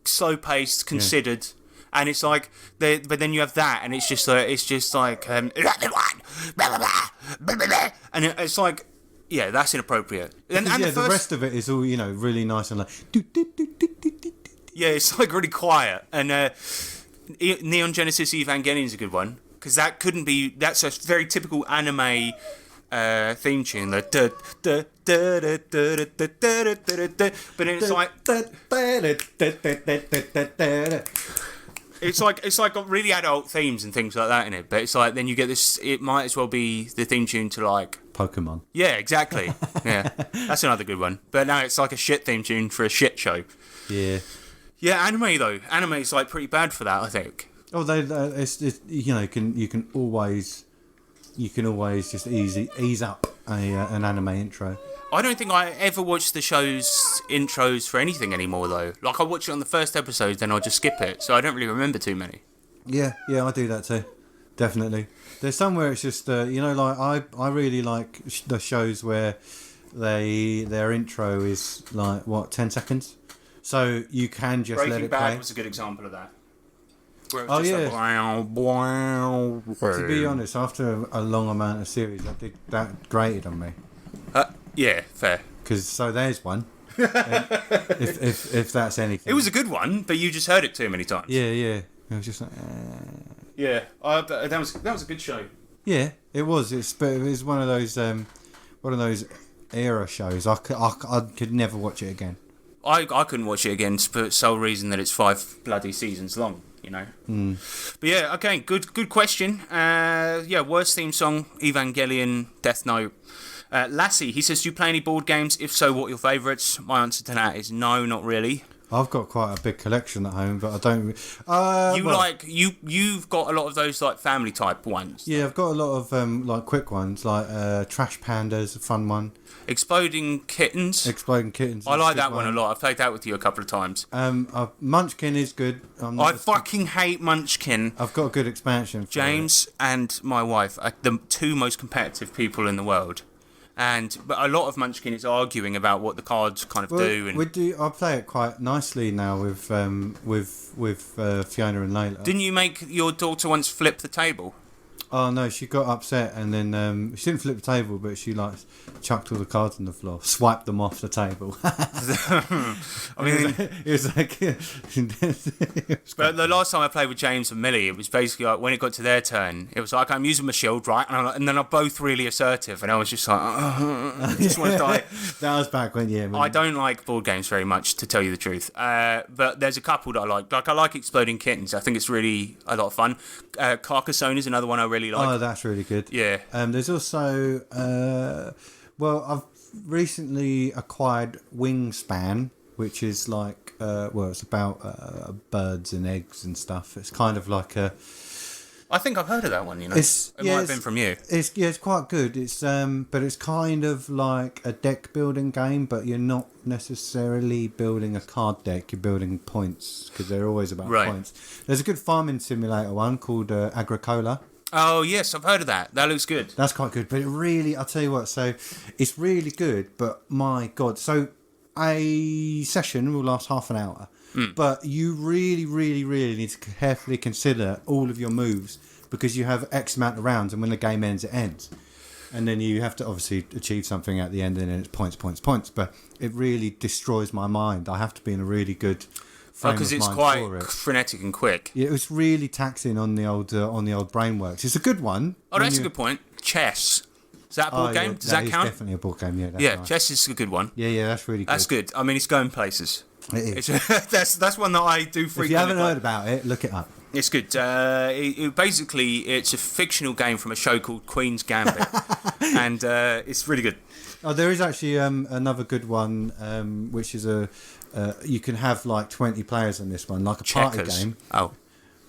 slow paced, considered, and it's like, but then you have that, and it's just like, and it's like. Yeah, that's inappropropriate. And the rest of it is all, really nice and like... Yeah, it's like really quiet. And Neon Genesis Evangelion is a good one. Because that's a very typical anime theme tune. But then it's like got really adult themes and things like that in it. But it's like then you get this. It might as well be the theme tune to like Pokemon. Yeah, exactly. Yeah, that's another good one. But now it's like a shit theme tune for a shit show. Yeah. Yeah, anime is like pretty bad for that, I think. Oh, you can always just ease up an anime intro. I don't think I ever watch the show's intros for anything anymore, though. Like, I watch it on the first episode, then I'll just skip it, so I don't really remember too many. Yeah, I do that too. Definitely. There's some where it's just, like, I really like the shows where their intro is, like, 10 seconds? So you can just let it play. Breaking Bad was a good example of that. Like, to be honest, after a long amount of series, that grated on me. Yeah, fair. So there's one. if that's anything. It was a good one, but you just heard it too many times. Yeah. It was just like. Yeah, that was a good show. Yeah, it was. But it was one of those era shows. I could never watch it again. I couldn't watch it again for the sole reason that it's 5 bloody seasons long. But yeah, okay, good question. Worst theme song, Evangelion, Death Note. Lassie, he says, do you play any board games? If so, what are your favourites? My answer to that is no, not really. I've got quite a big collection at home, but I don't... You've got a lot of those like family type ones. Yeah, I've got a lot of like quick ones, like Trash Panda's a fun one. Exploding Kittens. I like that one a lot. I've played that with you a couple of times. Munchkin is good. I fucking hate Munchkin. I've got a good expansion for James and my wife are the two most competitive people in the world. But a lot of Munchkin is arguing about what the cards kind of do. And I play it quite nicely now with Fiona and Layla. Didn't you make your daughter once flip the table? Oh no, she got upset and then she didn't flip the table, but she like chucked all the cards on the floor, swiped them off the table. I mean, it was like. But the last time I played with James and Millie, it was basically like when it got to their turn, it was like I'm using my shield, right, and then I'm both really assertive, and I was just like, I just want to die. That was back when I don't like board games very much, to tell you the truth. But there's a couple that I like. Like I like Exploding Kittens. I think it's really a lot of fun. Carcassonne is another one I really like. Oh, that's really good. Yeah. There's also, I've recently acquired Wingspan, which is like, it's about birds and eggs and stuff. It's kind of like a... I think I've heard of that one, It might have been from you. It's quite good. But it's kind of like a deck building game, but you're not necessarily building a card deck. You're building points, because they're always about points. There's a good farming simulator one called Agricola. Oh, yes, I've heard of that. That looks good. That's quite good. But it really, I'll tell you what, so it's really good, but my God. So a session will last half an hour, but you really, really, really need to carefully consider all of your moves because you have X amount of rounds and when the game ends, it ends. And then you have to obviously achieve something at the end and then it's points. But it really destroys my mind. I have to be in a really good... because it's quite frenetic and quick. Yeah, it was really taxing on the old brain works. It's a good one. Oh, that's a good point. Chess. Is that a board game? Does that count? Definitely a board game. Yeah. Nice. Chess is a good one. Yeah, that's really good. That's good. I mean, it's going places. It is. That's one that I do frequently. If you haven't heard about it, look it up. It's good. Basically, it's a fictional game from a show called Queen's Gambit, and it's really good. Oh, there is actually another good one, which is you can have like 20 players on this one, like a party Checkers. game. Oh.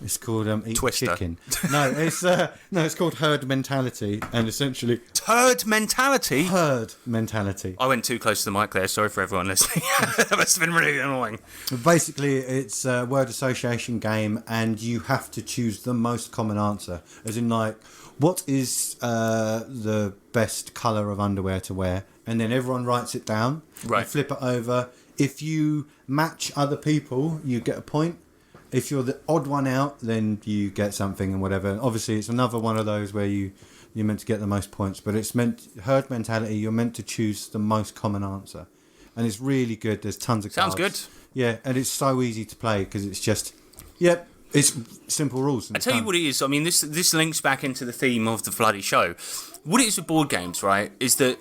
It's called Eat Twister. Chicken. No, it's called Herd Mentality, and essentially Herd mentality. Herd Mentality. I went too close to the mic there. Sorry for everyone listening. That must have been really annoying. Basically, it's a word association game, and you have to choose the most common answer. As in, like, what is the best colour of underwear to wear? And then everyone writes it down. Right. And flip it over. If you match other people, you get a point. If you're the odd one out, then you get something and whatever. And obviously, it's another one of those where you're meant to get the most points. But it's herd mentality. You're meant to choose the most common answer, and it's really good. There's tons of cards. Sounds good. Yeah, and it's so easy to play because it's just, it's simple rules. And I tell you what it is. I mean, this links back into the theme of the bloody show. What it is with board games, right, is that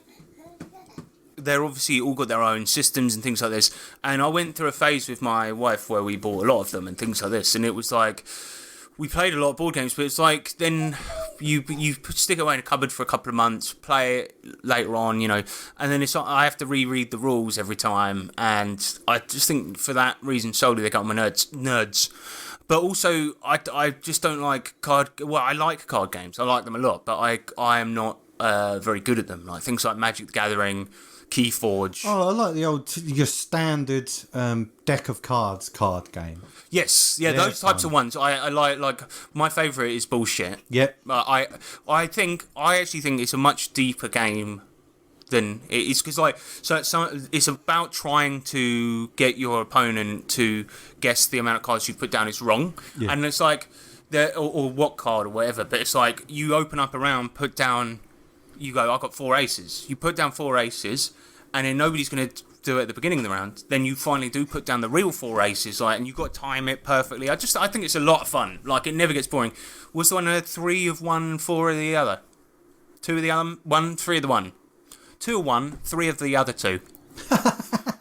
they're obviously all got their own systems and things like this. And I went through a phase with my wife where we bought a lot of them and things like this. And it was like, we played a lot of board games, but it's like then you stick it away in a cupboard for a couple of months, play it later on, and then it's like I have to reread the rules every time. And I just think for that reason solely they got my nerds. But also I just don't like I like card games. I like them a lot, but I am not very good at them. Like things like Magic the Gathering, Keyforge. Oh, I like your standard deck of cards card game. Yes, yeah, those types of ones. I like. My favourite is bullshit. Yep. I actually think it's a much deeper game than it is because it's about trying to get your opponent to guess the amount of cards you put down is wrong, and it's like or what card or whatever. But it's like you open up a round, put down. You go, I've got 4 aces. You put down 4 aces, and then nobody's going to do it at the beginning of the round. Then you finally do put down the real 4 aces, and you've got to time it perfectly. I think it's a lot of fun. Like, it never gets boring. Was the one 3 of one, 4 of the other? 2 of the other, 1, 3 of the one. 2 of one, 3 of the other 2.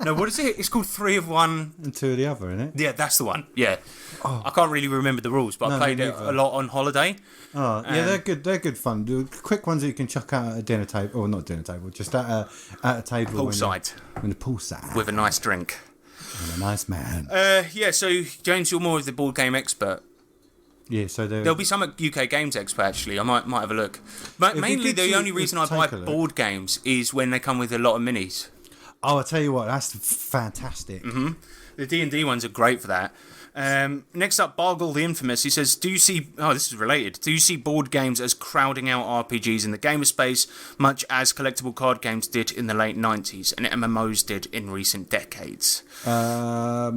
No, what is it? It's called 3 of one and 2 of the other, isn't it? Yeah, that's the one. Yeah. Oh. I can't really remember the rules, but I played it a lot on holiday. Oh, yeah, they're good. They're good fun. The quick ones that you can chuck out at a dinner table, or not dinner table, just at a table. Poolside. In the poolside. With a nice drink. And a nice man. Yeah, so, James, you're more of the board game expert. Yeah, so there'll be some at UK Games Expo, actually. I might have a look. But mainly, the only reason I buy board games is when they come with a lot of minis. Oh, I tell you what, that's fantastic. Mm-hmm. The D&D ones are great for that. Next up, Bargle the Infamous. He says, do you see... Oh, this is related. Do you see board games as crowding out RPGs in the gamer space, much as collectible card games did in the late 90s and MMOs did in recent decades? I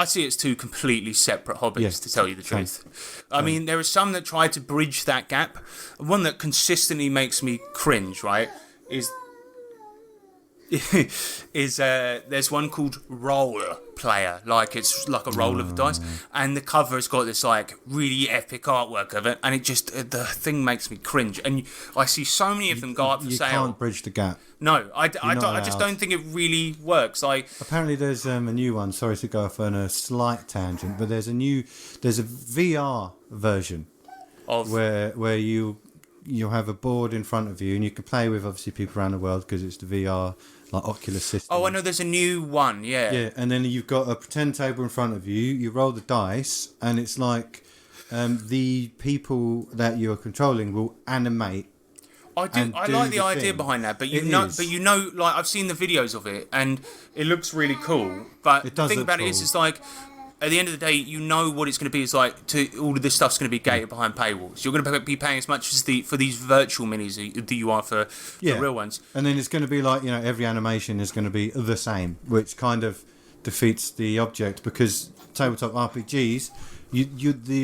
see it as two completely separate hobbies, to tell you the truth. I mean, there are some that try to bridge that gap. One that consistently makes me cringe, right, is there's one called Roll Player, like it's like a roll of dice, and the cover has got this like really epic artwork of it, and it just the thing makes me cringe. And I see so many of them go up for sale. You can't bridge the gap. No, I just don't think it really works. Apparently there's a new one. Sorry to go off on a slight tangent, but there's a VR version of where you'll have a board in front of you, and you can play with obviously people around the world because it's the VR. Like Oculus system. Oh, I know there's a new one, yeah. Yeah, and then you've got a pretend table in front of you, you roll the dice, and it's like the people that you're controlling will animate. I like the idea behind that, but you know, like I've seen the videos of it, and it looks really cool. But the thing about it is, it's like, at the end of the day, you know what it's going to be. It's like all of this stuff's going to be gated behind paywalls. You're going to be paying as much as for these virtual minis that you are for the real ones. And then it's going to be like, every animation is going to be the same, which kind of defeats the object, because tabletop RPGs,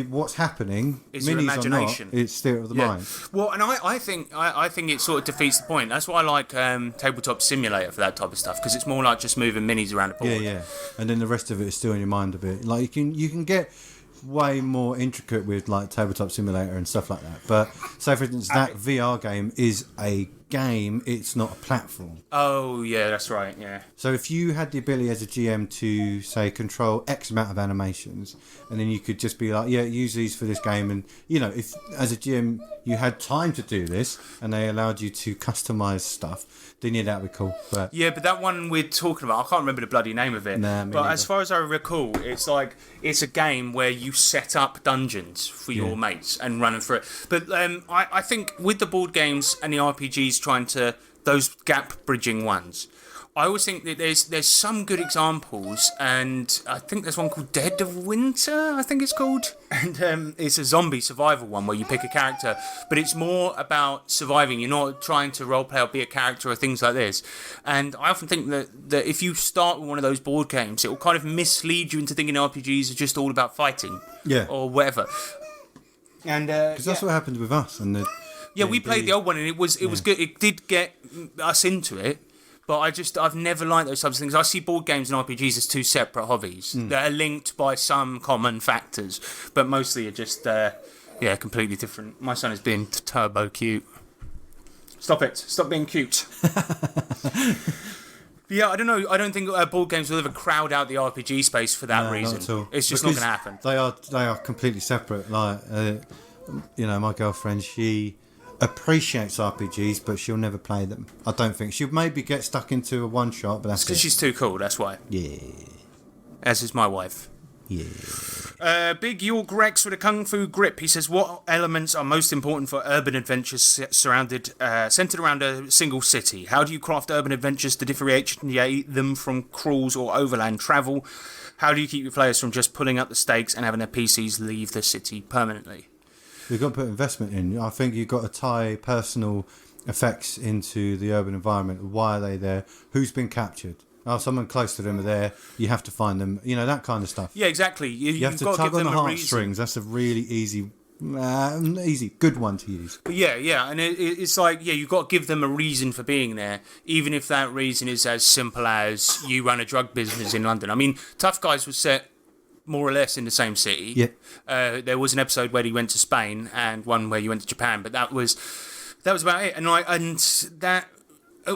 what's happening is minis your imagination. Or not, it's theatre of the mind. Well, and I think it sort of defeats the point. That's why I like Tabletop Simulator for that type of stuff, because it's more like just moving minis around a board. Yeah. And then the rest of it is still in your mind a bit. Like you can get way more intricate with like Tabletop Simulator and stuff like that. But say for instance, that VR game is a game, it's not a platform. Oh, yeah, that's right, yeah. So if you had the ability as a GM to, say, control X amount of animations, and then you could just be like, yeah, use these for this game, and, you know, if as a GM you had time to do this, and they allowed you to customise stuff, then yeah, that would be cool. But yeah, but that one we're talking about, I can't remember the bloody name of it. Nah, me but neither. as far as I recall, it's a game where you set up dungeons for your mates and run them through it. But I think with the board games and the RPGs trying to, those gap bridging ones, I always think that there's some good examples, and I think there's one called Dead of Winter, I think it's called, and it's a zombie survival one where you pick a character, but it's more about surviving. You're not trying to roleplay or be a character or things like this. And I often think that if you start with one of those board games, it will kind of mislead you into thinking RPGs are just all about fighting, or whatever. And because that's what happened with us. And we played the old one, and it was good. It did get us into it. But I've never liked those types of things. I see board games and RPGs as two separate hobbies that are linked by some common factors, but mostly are just, completely different. My son is being turbo cute. Stop it. Stop being cute. Yeah, I don't know. I don't think board games will ever crowd out the RPG space for that reason. Not at all. It's just not going to happen. They are completely separate. Like, my girlfriend, she appreciates RPGs, but she'll never play them. I don't think she'll maybe get stuck into a one shot, but that's because she's too cool. That's why. Yeah. As is my wife. Yeah. Big York Rex with a kung fu grip. He says, what elements are most important for urban adventures centered around a single city? How do you craft urban adventures to differentiate them from cruise or overland travel? How do you keep your players from just pulling up the stakes and having their PCs leave the city permanently? You've got to put investment in. I think you've got to tie personal effects into the urban environment. Why are they there? Who's been captured? Oh, someone close to them are there. You have to find them. You know, that kind of stuff. Yeah, exactly. You have to tug on the heartstrings. That's a really easy, good one to use. But yeah, and it's like, you've got to give them a reason for being there, even if that reason is as simple as you run a drug business in London. I mean, Tough Guys was set more or less in the same city. Yeah. There was an episode where he went to Spain and one where you went to Japan, but that was about it. And that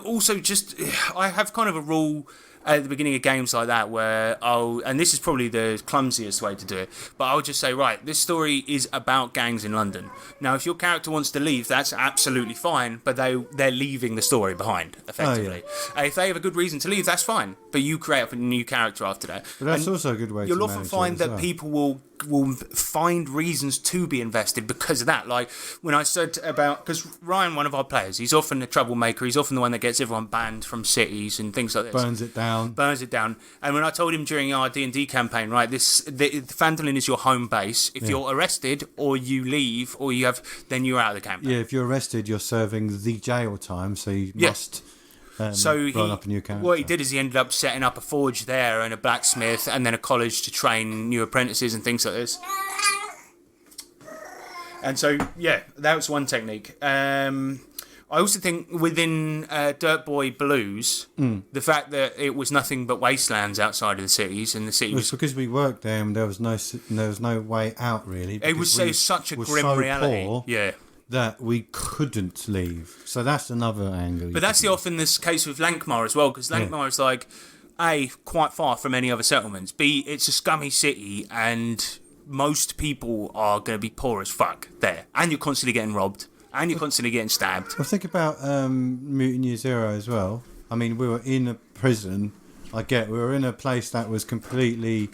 also just, I have kind of a rule at the beginning of games like that where and this is probably the clumsiest way to do it, but I'll just say, right, this story is about gangs in London. Now, if your character wants to leave, that's absolutely fine, but they're leaving the story behind, effectively. Oh, yeah. If they have a good reason to leave, that's fine, but you create up a new character after that. But that's also a good way to You'll often find that people will find reasons to be invested because of that. Like when I said about, because Ryan, one of our players, he's often a troublemaker, he's often the one that gets everyone banned from cities and things like this. Burns it down. And when I told him during our D&D campaign, right, the Phandalin is your home base. If you're arrested or you leave or you have, then you're out of the campaign. Yeah, if you're arrested, you're serving the jail time, so you must run up a new character. What he did is he ended up setting up a forge there and a blacksmith and then a college to train new apprentices and things like this. And so, that was one technique. I also think within Dirt Boy Blues, the fact that it was nothing but wastelands outside of the cities, and the city was because we worked there and there was no way out really. It was such a grim reality. Poor that we couldn't leave. So that's another angle. But that's often this case with Lankmar as well, because Lankmar is like, A, quite far from any other settlements. B, it's a scummy city, and most people are going to be poor as fuck there, and you're constantly getting robbed. And you're constantly getting stabbed. Well, think about Mutant Year Zero as well. I mean, we were in a prison. We were in a place that was completely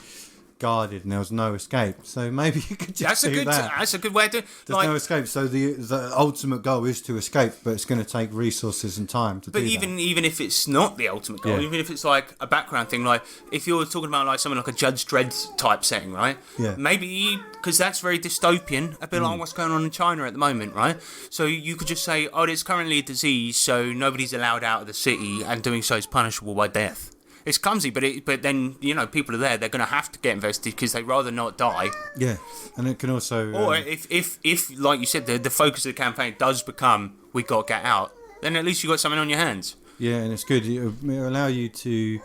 guarded and there was no escape. So maybe you could just do that. That's a good way to... There's no escape. So the ultimate goal is to escape, but it's going to take resources and time to do that. But even if it's not the ultimate goal, even if it's like a background thing, like if you're talking about like something like a Judge Dredd type setting, right? Yeah. Maybe, because that's very dystopian, a bit like what's going on in China at the moment, right? So you could just say, there's currently a disease, so nobody's allowed out of the city, and doing so is punishable by death. It's clumsy, but then, people are there, they're going to have to get invested because they'd rather not die. Yeah, and it can also... Or if like you said, the focus of the campaign does become, we got to get out, then at least you've got something on your hands. Yeah, and it's good. It'll allow you to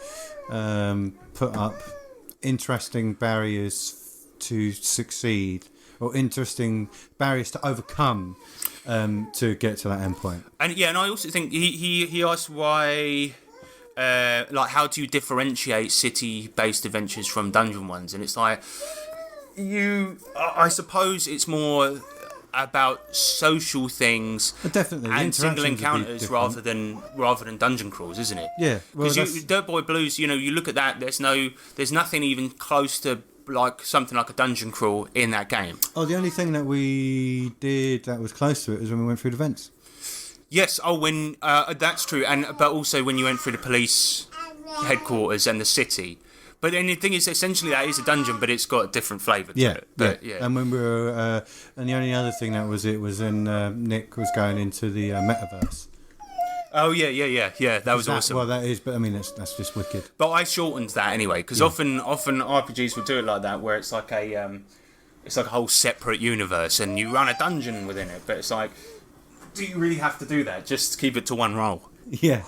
put up interesting barriers to succeed, or interesting barriers to overcome to get to that end point. And and I also think he asked why, like, how do you differentiate city-based adventures from dungeon ones? And it's like, I suppose it's more about social things definitely, and single encounters rather than dungeon crawls, isn't it? Yeah, because Dirt Boy Blues, you look at that. There's nothing even close to like something like a dungeon crawl in that game. Oh, the only thing that we did that was close to it was when we went through the vents. Yes. Oh, when that's true, but also when you went through the police headquarters and the city. But then the thing is, essentially, that is a dungeon, but it's got a different flavour to it. But, yeah. And when we were, and the only other thing that was when Nick was going into the metaverse. Oh yeah. That was awesome. Well, that is, but I mean, that's just wicked. But I shortened that anyway, because often RPGs will do it like that, where it's like a whole separate universe, and you run a dungeon within it. But it's like, do you really have to do that? Just keep it to one role. Yeah.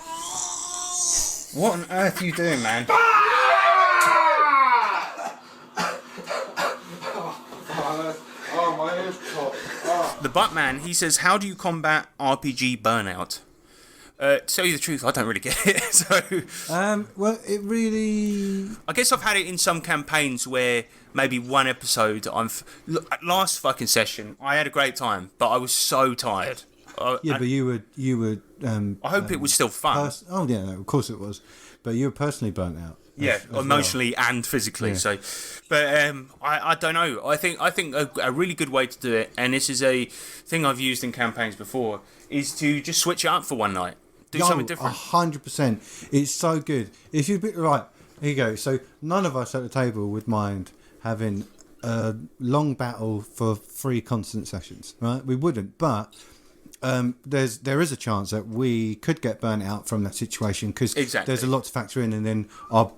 What on earth are you doing, man? The Buttman, he says, how do you combat RPG burnout? To tell you the truth, I don't really get it. So, well, it really... I guess I've had it in some campaigns where maybe one episode, last fucking session, I had a great time, but I was so tired. But you were. I hope it was still fun. Oh yeah, no, of course it was. But you were personally burnt out. Yeah, emotionally and physically. Yeah. So, but I don't know. I think a really good way to do it, and this is a thing I've used in campaigns before, is to just switch it up for one night. Do something different. 100%. It's so good. If you right, here you go. So none of us at the table would mind having a long battle for 3 constant sessions, right? We wouldn't, but. There is a chance that we could get burnt out from that situation because there's a lot to factor in, and then our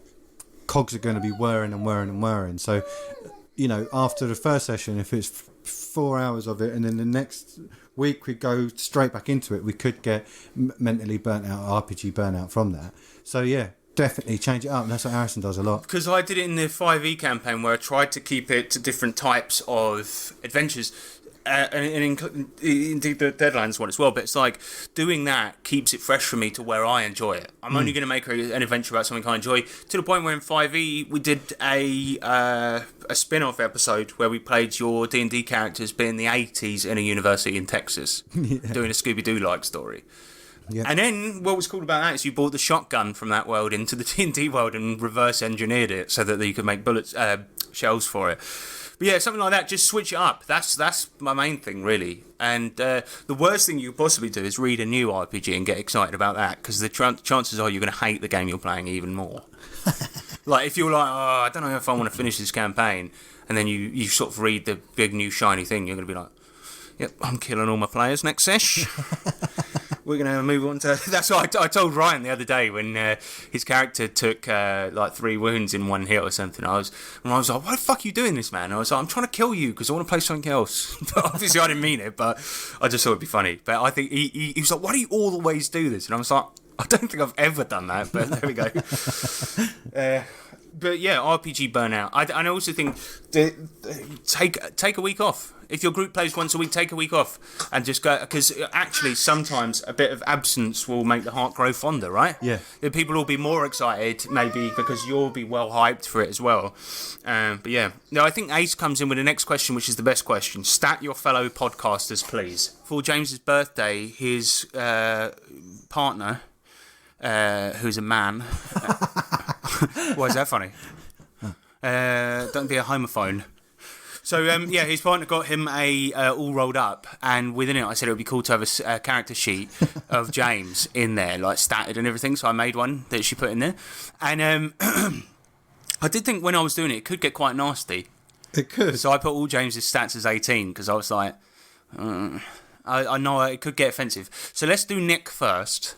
cogs are going to be whirring and whirring and whirring. So, after the first session, if it's 4 hours of it, and then the next week we go straight back into it, we could get mentally burnt out, RPG burnout from that. So yeah, definitely change it up, and that's what Harrison does a lot. Because I did it in the 5e campaign where I tried to keep it to different types of adventures. And indeed the Deadlands one as well, but it's like doing that keeps it fresh for me to where I enjoy it. I'm only going to make an adventure about something I enjoy, to the point where in 5e we did a spin-off episode where we played your D&D characters being in the 80s in a university in Texas, doing a Scooby-Doo-like story. Yeah. And then what was cool about that is you brought the shotgun from that world into the D&D world and reverse engineered it so that you could make shells for it. But yeah, something like that, just switch it up. That's my main thing, really. And the worst thing you could possibly do is read a new RPG and get excited about that, because the chances are you're going to hate the game you're playing even more. Like, if you're like, oh, I don't know if I want to finish this campaign, and then you sort of read the big new shiny thing, you're going to be like, yep, I'm killing all my players next sesh. We're going to move on to... That's what I told Ryan the other day when his character took like 3 wounds in one hit or something. I was like, why the fuck are you doing this, man? I was like, I'm trying to kill you because I want to play something else. But obviously I didn't mean it, but I just thought it'd be funny. But I think he was like, why do you always do this? And I was like, I don't think I've ever done that, but there we go. But yeah, RPG burnout. I also think take a week off. If your group plays once a week, take a week off and just go, because actually sometimes a bit of absence will make the heart grow fonder, right? Yeah. The people will be more excited maybe because you'll be well hyped for it as well. But yeah, no, I think Ace comes in with the next question, which is the best question. Stat your fellow podcasters, please. For James's birthday, his partner, who's a man. Why is that funny? Don't be a homophone. So, yeah, his partner got him a all rolled up, and within it I said it would be cool to have a character sheet of James in there, like statted and everything, so I made one that she put in there. And I did think when I was doing it could get quite nasty. It could. So I put all James's stats as 18, because I was like, I know it could get offensive. So let's do Nick first.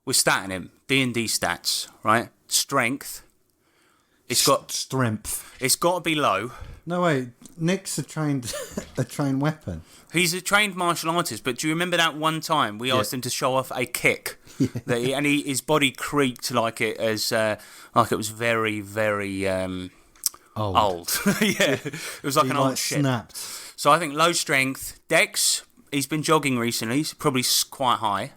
We're statting him. D&D stats, right? Strength. It's got... Strength. It's got to be low. No, wait. Nick's a trained weapon. He's a trained martial artist, but do you remember that one time we asked him to show off a kick? Yeah. His body creaked like it was very, very old. Yeah, it was like an old shit. Snapped. So I think low strength. Dex, he's been jogging recently. He's probably quite high.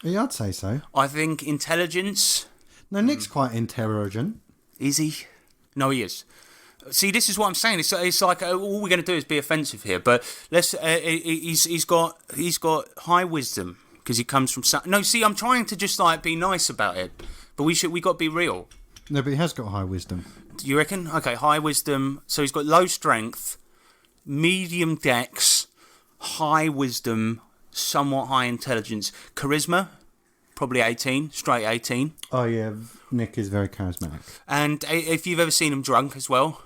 Yeah, I'd say so. I think intelligence. No, Nick's quite intelligent. Is he? No, he is. See, this is what I'm saying. It's like all we're going to do is be offensive here. But let's. He's got high wisdom because he comes from. No, see, I'm trying to just like be nice about it, but we got to be real. No, but he has got high wisdom. Do you reckon? Okay, high wisdom. So he's got low strength, medium dex, high wisdom, somewhat high intelligence, charisma. Probably 18, straight 18. Oh yeah, Nick is very charismatic. And if you've ever seen him drunk as well,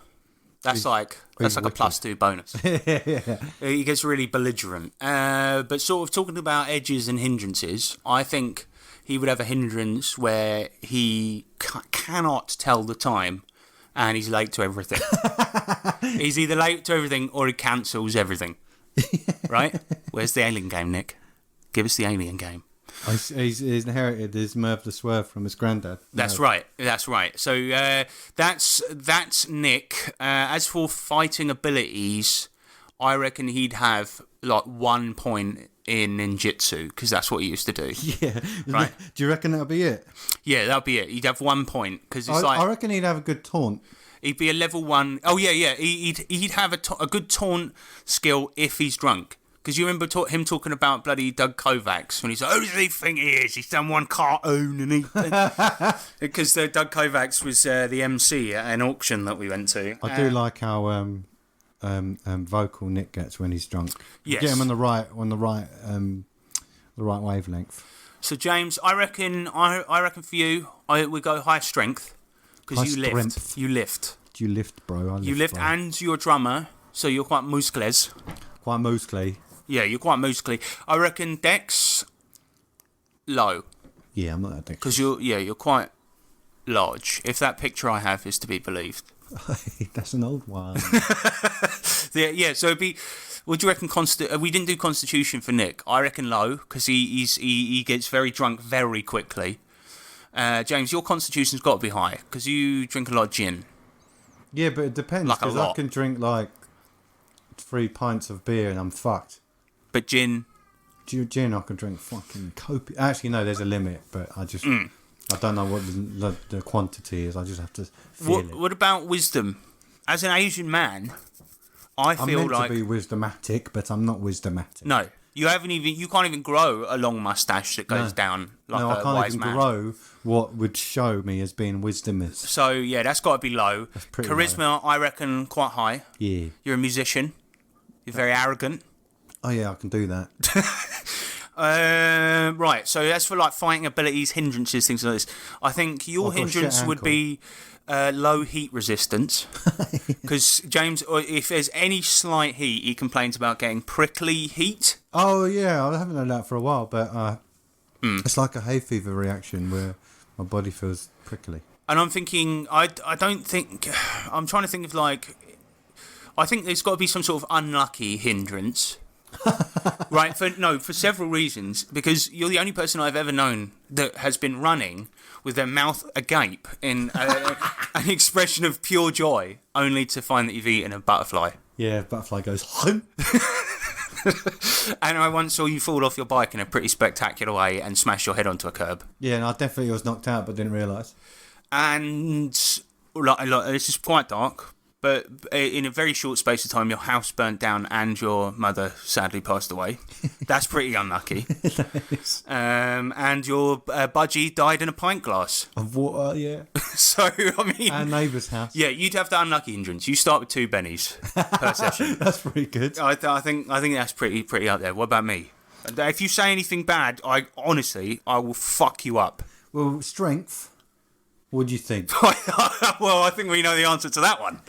that's like a +2 bonus. Yeah. He gets really belligerent. But sort of talking about edges and hindrances, I think he would have a hindrance where he cannot tell the time and he's late to everything. He's either late to everything or he cancels everything. Right? Where's the alien game, Nick? Give us the alien game. He's inherited his Merv the Swerve from his granddad. That's right. So that's Nick. As for fighting abilities, I reckon he'd have like 1 point in ninjutsu because that's what he used to do. Yeah. Right. Do you reckon that'll be it? Yeah, that'll be it. He'd have 1 point because I reckon he'd have a good taunt. He'd be a level 1. Oh yeah. He'd have a good taunt skill if he's drunk. Because you remember him talking about bloody Doug Kovacs when he's like, "Oh, does he think he is? He's done one cartoon," and he because Doug Kovacs was the MC at an auction that we went to. I do like how vocal Nick gets when he's drunk. Yes. Get him on the right wavelength. So James, I reckon for you, we go high strength because you lift. You lift. You lift, bro. You lift, and you're a drummer, so you're quite muscles. Quite muscly. Yeah, you're quite muscly. I reckon Dex low. Yeah, I'm not that Dex. Because you're quite large. If that picture I have is to be believed. That's an old one. Yeah. So it'd be. Would you reckon? We didn't do Constitution for Nick. I reckon low because he gets very drunk very quickly. James, your Constitution's got to be high because you drink a lot of gin. Yeah, but it depends because I can drink like 3 pints of beer and I'm fucked. But gin I can drink fucking copious. Actually, no, there's a limit, but I just I don't know what the quantity is. I just have to feel it. What about wisdom? As an Asian man, I'm meant to be wisdomatic, but I'm not wisdomatic. No, you can't even grow a long mustache that goes down like a wise man. No, I can't even grow what would show me as being wisdomous. So yeah, that's got to be low. That's pretty Charisma, low. I reckon, quite high. Yeah. You're a musician. You're very arrogant. Oh yeah, I can do that. Right, so as for like fighting abilities, hindrances, things like this, I think your hindrance would be low heat resistance. Because James, if there's any slight heat, he complains about getting prickly heat. Oh yeah, I haven't known that for a while, but it's like a hay fever reaction where my body feels prickly. And I'm thinking, I'm trying to think of like, I think there's got to be some sort of unlucky hindrance. Right, for several reasons, because you're the only person I've ever known that has been running with their mouth agape in an expression of pure joy, only to find that you've eaten a butterfly. Yeah, butterfly goes home. And I once saw you fall off your bike in a pretty spectacular way and smash your head onto a curb. Yeah, and I definitely was knocked out, but didn't realise. And this is quite dark. But in a very short space of time, your house burnt down and your mother sadly passed away. That's pretty unlucky. Nice. And your budgie died in a pint glass. Of water, yeah. So, I mean... Our neighbour's house. Yeah, you'd have the unlucky hindrance. You start with 2 bennies per session. That's pretty good. I think that's pretty up there. What about me? If you say anything bad, I will fuck you up. Well, strength... What do you think? Well, I think we know the answer to that one.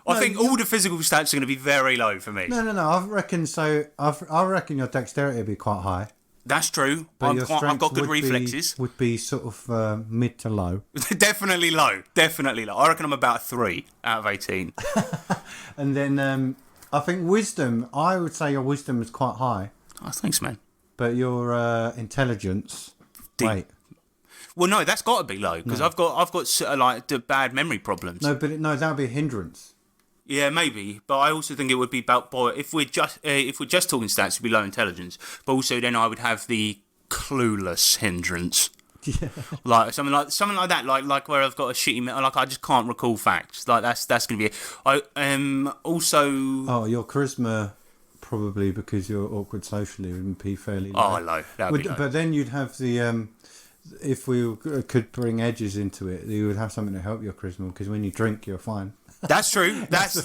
I think all the physical stats are going to be very low for me. No. I reckon so. I reckon your dexterity would be quite high. That's true. But I've got good reflexes. Would be sort of mid to low. Definitely low. I reckon I'm about a 3 out of 18. And then I think wisdom. I would say your wisdom is quite high. Oh, thanks, man. But your intelligence. Wait. Well, no, that's got to be low because I've got like the bad memory problems. No, but that would be a hindrance. Yeah, maybe, but I also think it would be about if we're just talking stats, it'd be low intelligence. But also, then I would have the clueless hindrance, like something like that, like where I've got a shitty, like I just can't recall facts. Like that's gonna be it. Also. Oh, your charisma, probably because you're awkward socially, would be fairly low. Oh, low. That would be low. But then you'd have the if we could bring edges into it, you would have something to help your charisma because when you drink, you're fine. That's true. That's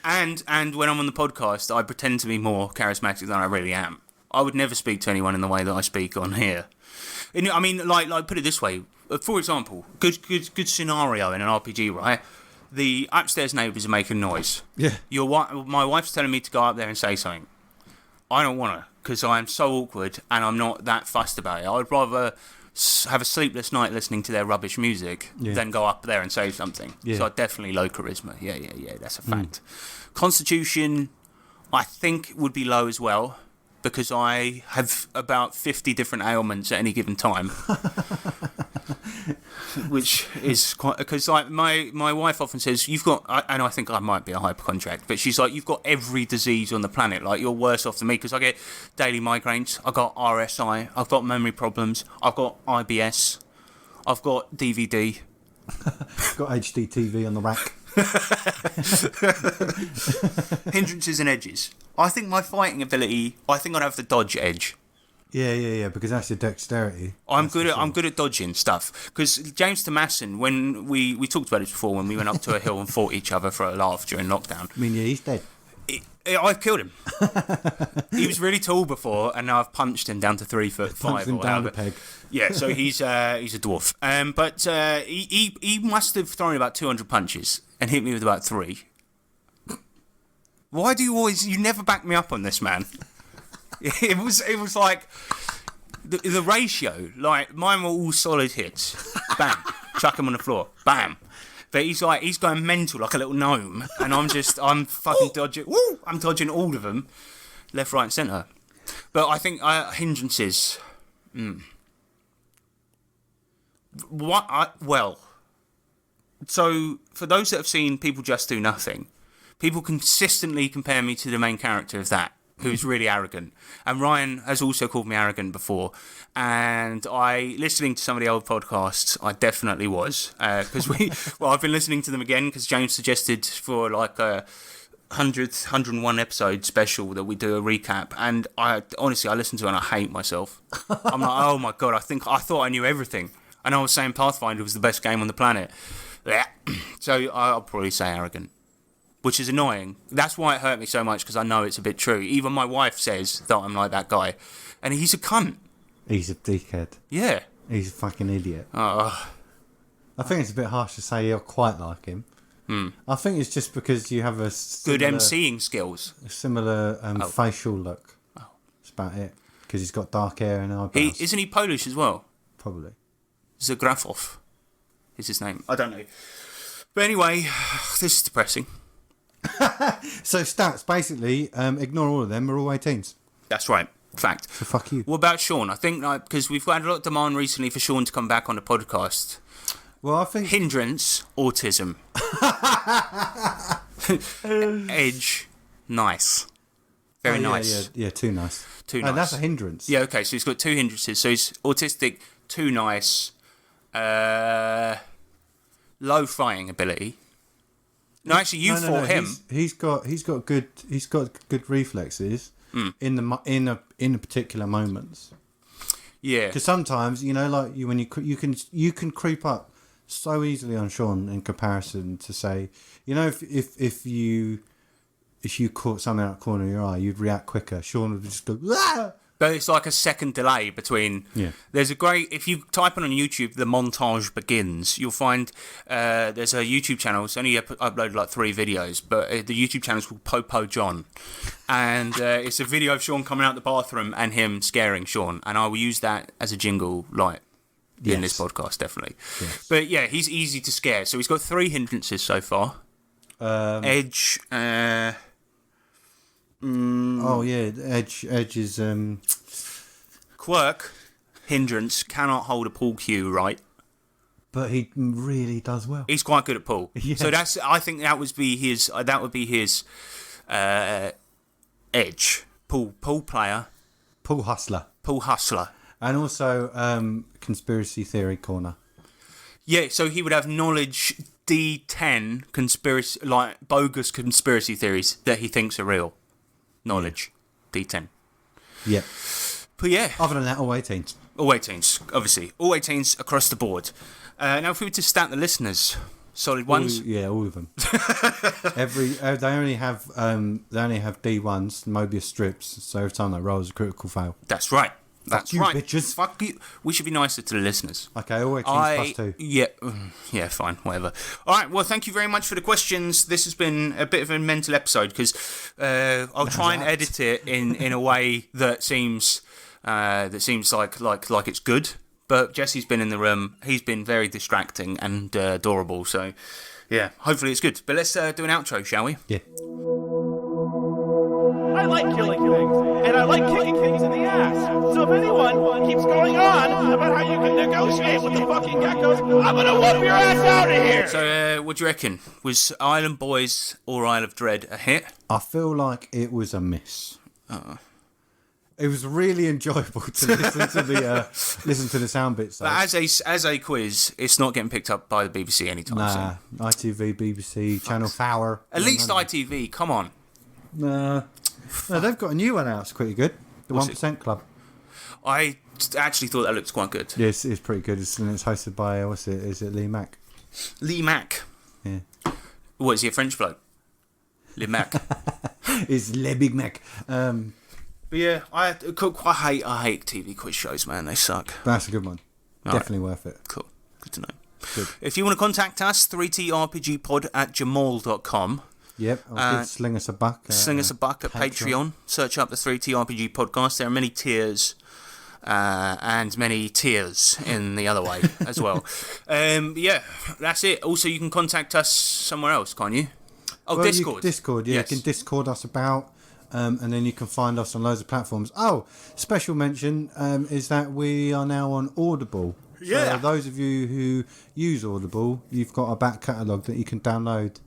and when I'm on the podcast, I pretend to be more charismatic than I really am. I would never speak to anyone in the way that I speak on here. And, I mean, like put it this way. For example, good scenario in an RPG, right? The upstairs neighbours are making noise. Yeah. My wife's telling me to go up there and say something. I don't want to because I am so awkward and I'm not that fussed about it. I'd rather have a sleepless night listening to their rubbish music than go up there and say something. So I definitely low charisma. Yeah, that's a fact. Constitution, I think, would be low as well because I have about 50 different ailments at any given time. Which is quite, because like my wife often says you've got, and I think I might be a hypochondriac, but she's like, you've got every disease on the planet, like you're worse off than me because I get daily migraines, I've got RSI, I've got memory problems, I've got IBS, I've got DVD, got HD TV on the rack. Hindrances and edges. I think my fighting ability, I think I'd have the dodge edge. Yeah, because that's your dexterity. I'm good at dodging stuff. Because James Tomasson, when we talked about it before, when we went up to a hill and fought each other for a laugh during lockdown. I mean, yeah, he's dead. I've killed him. He was really tall before, and now I've punched him down to 3'5". Punched him down a peg. Yeah, so he's a dwarf. But he must have thrown about 200 punches and hit me with about 3. Why do you never back me up on this, man? It was like the ratio. Like mine were all solid hits. Bam, chuck him on the floor. Bam. But he's going mental like a little gnome, and I'm fucking dodging. Woo! I'm dodging all of them, left, right, and centre. But I think hindrances. So for those that have seen People Just Do Nothing, people consistently compare me to the main character of that, who's really arrogant. And Ryan has also called me arrogant before. And listening to some of the old podcasts, I definitely was. Because I've been listening to them again because James suggested for like a 101 episode special that we do a recap. And I listened to it and I hate myself. I'm like, oh my God, I thought I knew everything. And I was saying Pathfinder was the best game on the planet. So I'll probably say arrogant. Which is annoying. That's why it hurt me so much, because I know it's a bit true. Even my wife says that I'm like that guy. And he's a cunt. He's a dickhead. Yeah. He's a fucking idiot. Oh. I think it's a bit harsh to say you're quite like him. I think it's just because you have a good emceeing skills. A similar facial look. Oh. That's about it. Because he's got dark hair and eyebrows. Isn't he Polish as well? Probably. Zagrafov is his name. I don't know. But anyway, this is depressing. So stats, basically, ignore all of them, we're all 18s. That's right, fact. So fuck you. What about Sean? I think, because we've had a lot of demand recently for Sean to come back on the podcast. Well, I think... Hindrance, autism. Edge, nice. Very nice. Yeah, too nice. Too nice. That's a hindrance. Yeah, okay, so he's got 2 hindrances. So he's autistic, too nice, low fighting ability. No, actually, you fought him. He's got good reflexes in a particular moments. Yeah, because sometimes like when you can creep up so easily on Sean in comparison to say, if you caught something out of the corner of your eye, you'd react quicker. Sean would just go, ah! But it's like a second delay between. Yeah. There's a great. If you type in on YouTube, the montage begins. You'll find there's a YouTube channel. It's only uploaded like 3 videos, but the YouTube channel is called Popo John, and it's a video of Sean coming out the bathroom and him scaring Sean. And I will use that as a jingle, in this podcast, definitely. Yes. But yeah, he's easy to scare. So he's got 3 hindrances so far. Edge. Oh yeah, edge is quirk, hindrance, cannot hold a pool cue right. but he really does well. He's quite good at pool. Yeah. So I think that would be his edge. Pool player, Pool hustler. pool hustler. And also conspiracy theory corner. Yeah, so he would have knowledge D10 conspiracy, like bogus conspiracy theories that he thinks are real. Knowledge D10. Yep. But yeah, Other than that, all 18s. all 18s, obviously, all 18s across the board. Now, if we were to stat the listeners, solid ones. All of them. They only have D1s, Mobius strips. So every time they roll is a critical fail. That's right. That's you, right. bitches. Fuck you. We should be nicer to the listeners. Okay, all 18s plus 2. Yeah, fine, whatever. All right, well, thank you very much for the questions. This has been a bit of a mental episode because I'll try and edit it in a way that seems like it's good. But Jesse's been in the room. He's been very distracting and adorable. So, yeah, hopefully it's good. But let's do an outro, shall we? Yeah. I like killing things, and I like kicking things in the ass. So if anyone keeps going on about how you can negotiate with the fucking geckos, I'm gonna whoop your ass out of here! So, what do you reckon? Was Island Boys or Isle of Dread a hit? I feel like it was a miss. It was really enjoyable to listen to the sound bits. But as a quiz, it's not getting picked up by the BBC anytime soon. ITV, BBC, Channel 4. At least ITV, come on. No, they've got a new one out. It's pretty good. The 1% Club. I actually thought that looked quite good. Yes, it's pretty good. It's hosted by, is it Lee Mack? Lee Mack. Yeah. What, is he a French bloke? Lee Mack. It's Le Big Mac. But yeah, I hate TV quiz shows, man. They suck. That's a good one. All Definitely worth it. Cool. Good to know. Good. If you want to contact us, 3trpgpod@gmail.com. Yep. Sling us a buck. Sling us a buck at Patreon. Search up the 3TRPG podcast. There are many tiers and many tears in the other way as well. Yeah, that's it. Also, you can contact us somewhere else, can't you? Oh, Discord. Discord, yeah. Yes. You can Discord us about. And then you can find us on loads of platforms. Oh, special mention is that we are now on Audible. Yeah. So those of you who use Audible, you've got a back catalogue that you can download.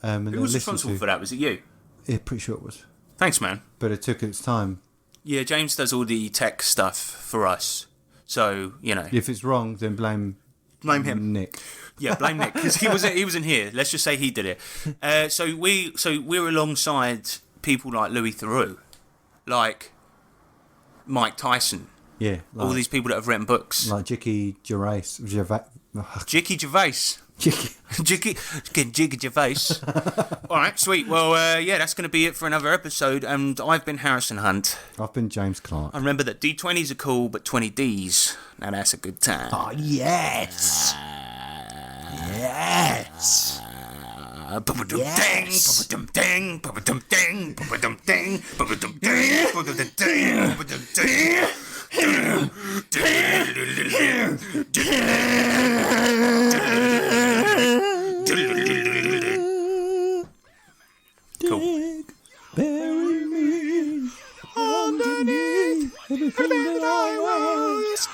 And Who was responsible for that? Was it you? Yeah, pretty sure it was. Thanks, man. But it took its time. Yeah, James does all the tech stuff for us. So, you know. If it's wrong, then blame him. Nick. Yeah, blame Nick because he wasn't here. Let's just say he did it. So we're alongside people like Louis Theroux, like Mike Tyson. Yeah. All these people that have written books. Like Jicky Gervais. Jicky Gervais. Jicky Gervais. All right, sweet. Well, yeah, that's going to be it for another episode. And I've been Harrison Hunt. I've been James Clark. I remember that D20s are cool, but 20Ds, now that's a good time. Oh, yes. Yes. Cool. Bury me underneath everything that I was.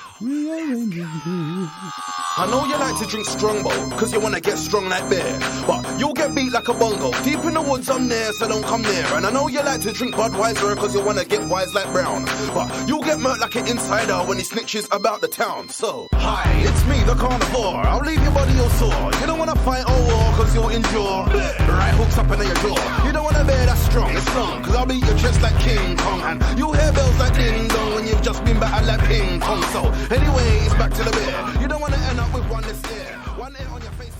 I know you like to drink Strongbow, cause you wanna get strong like beer. But you'll get beat like a bongo. Deep in the woods I'm there, so don't come near. And I know you like to drink Budweiser, cause you wanna get wise like Brown. But you'll get murked like an insider when he snitches about the town. So, hi, it's me, the carnivore. I'll leave your body all sore. You don't wanna fight or war, cause you'll endure. Right hooks up into your jaw. You don't wanna bear that strong, it's long. Cause I'll beat your chest like King Kong. And you'll hear bells like ding dong when you've just been battered like ping pong. So, anyway, it's back to the beer. You don't wanna end up with one this year. One ear on your face.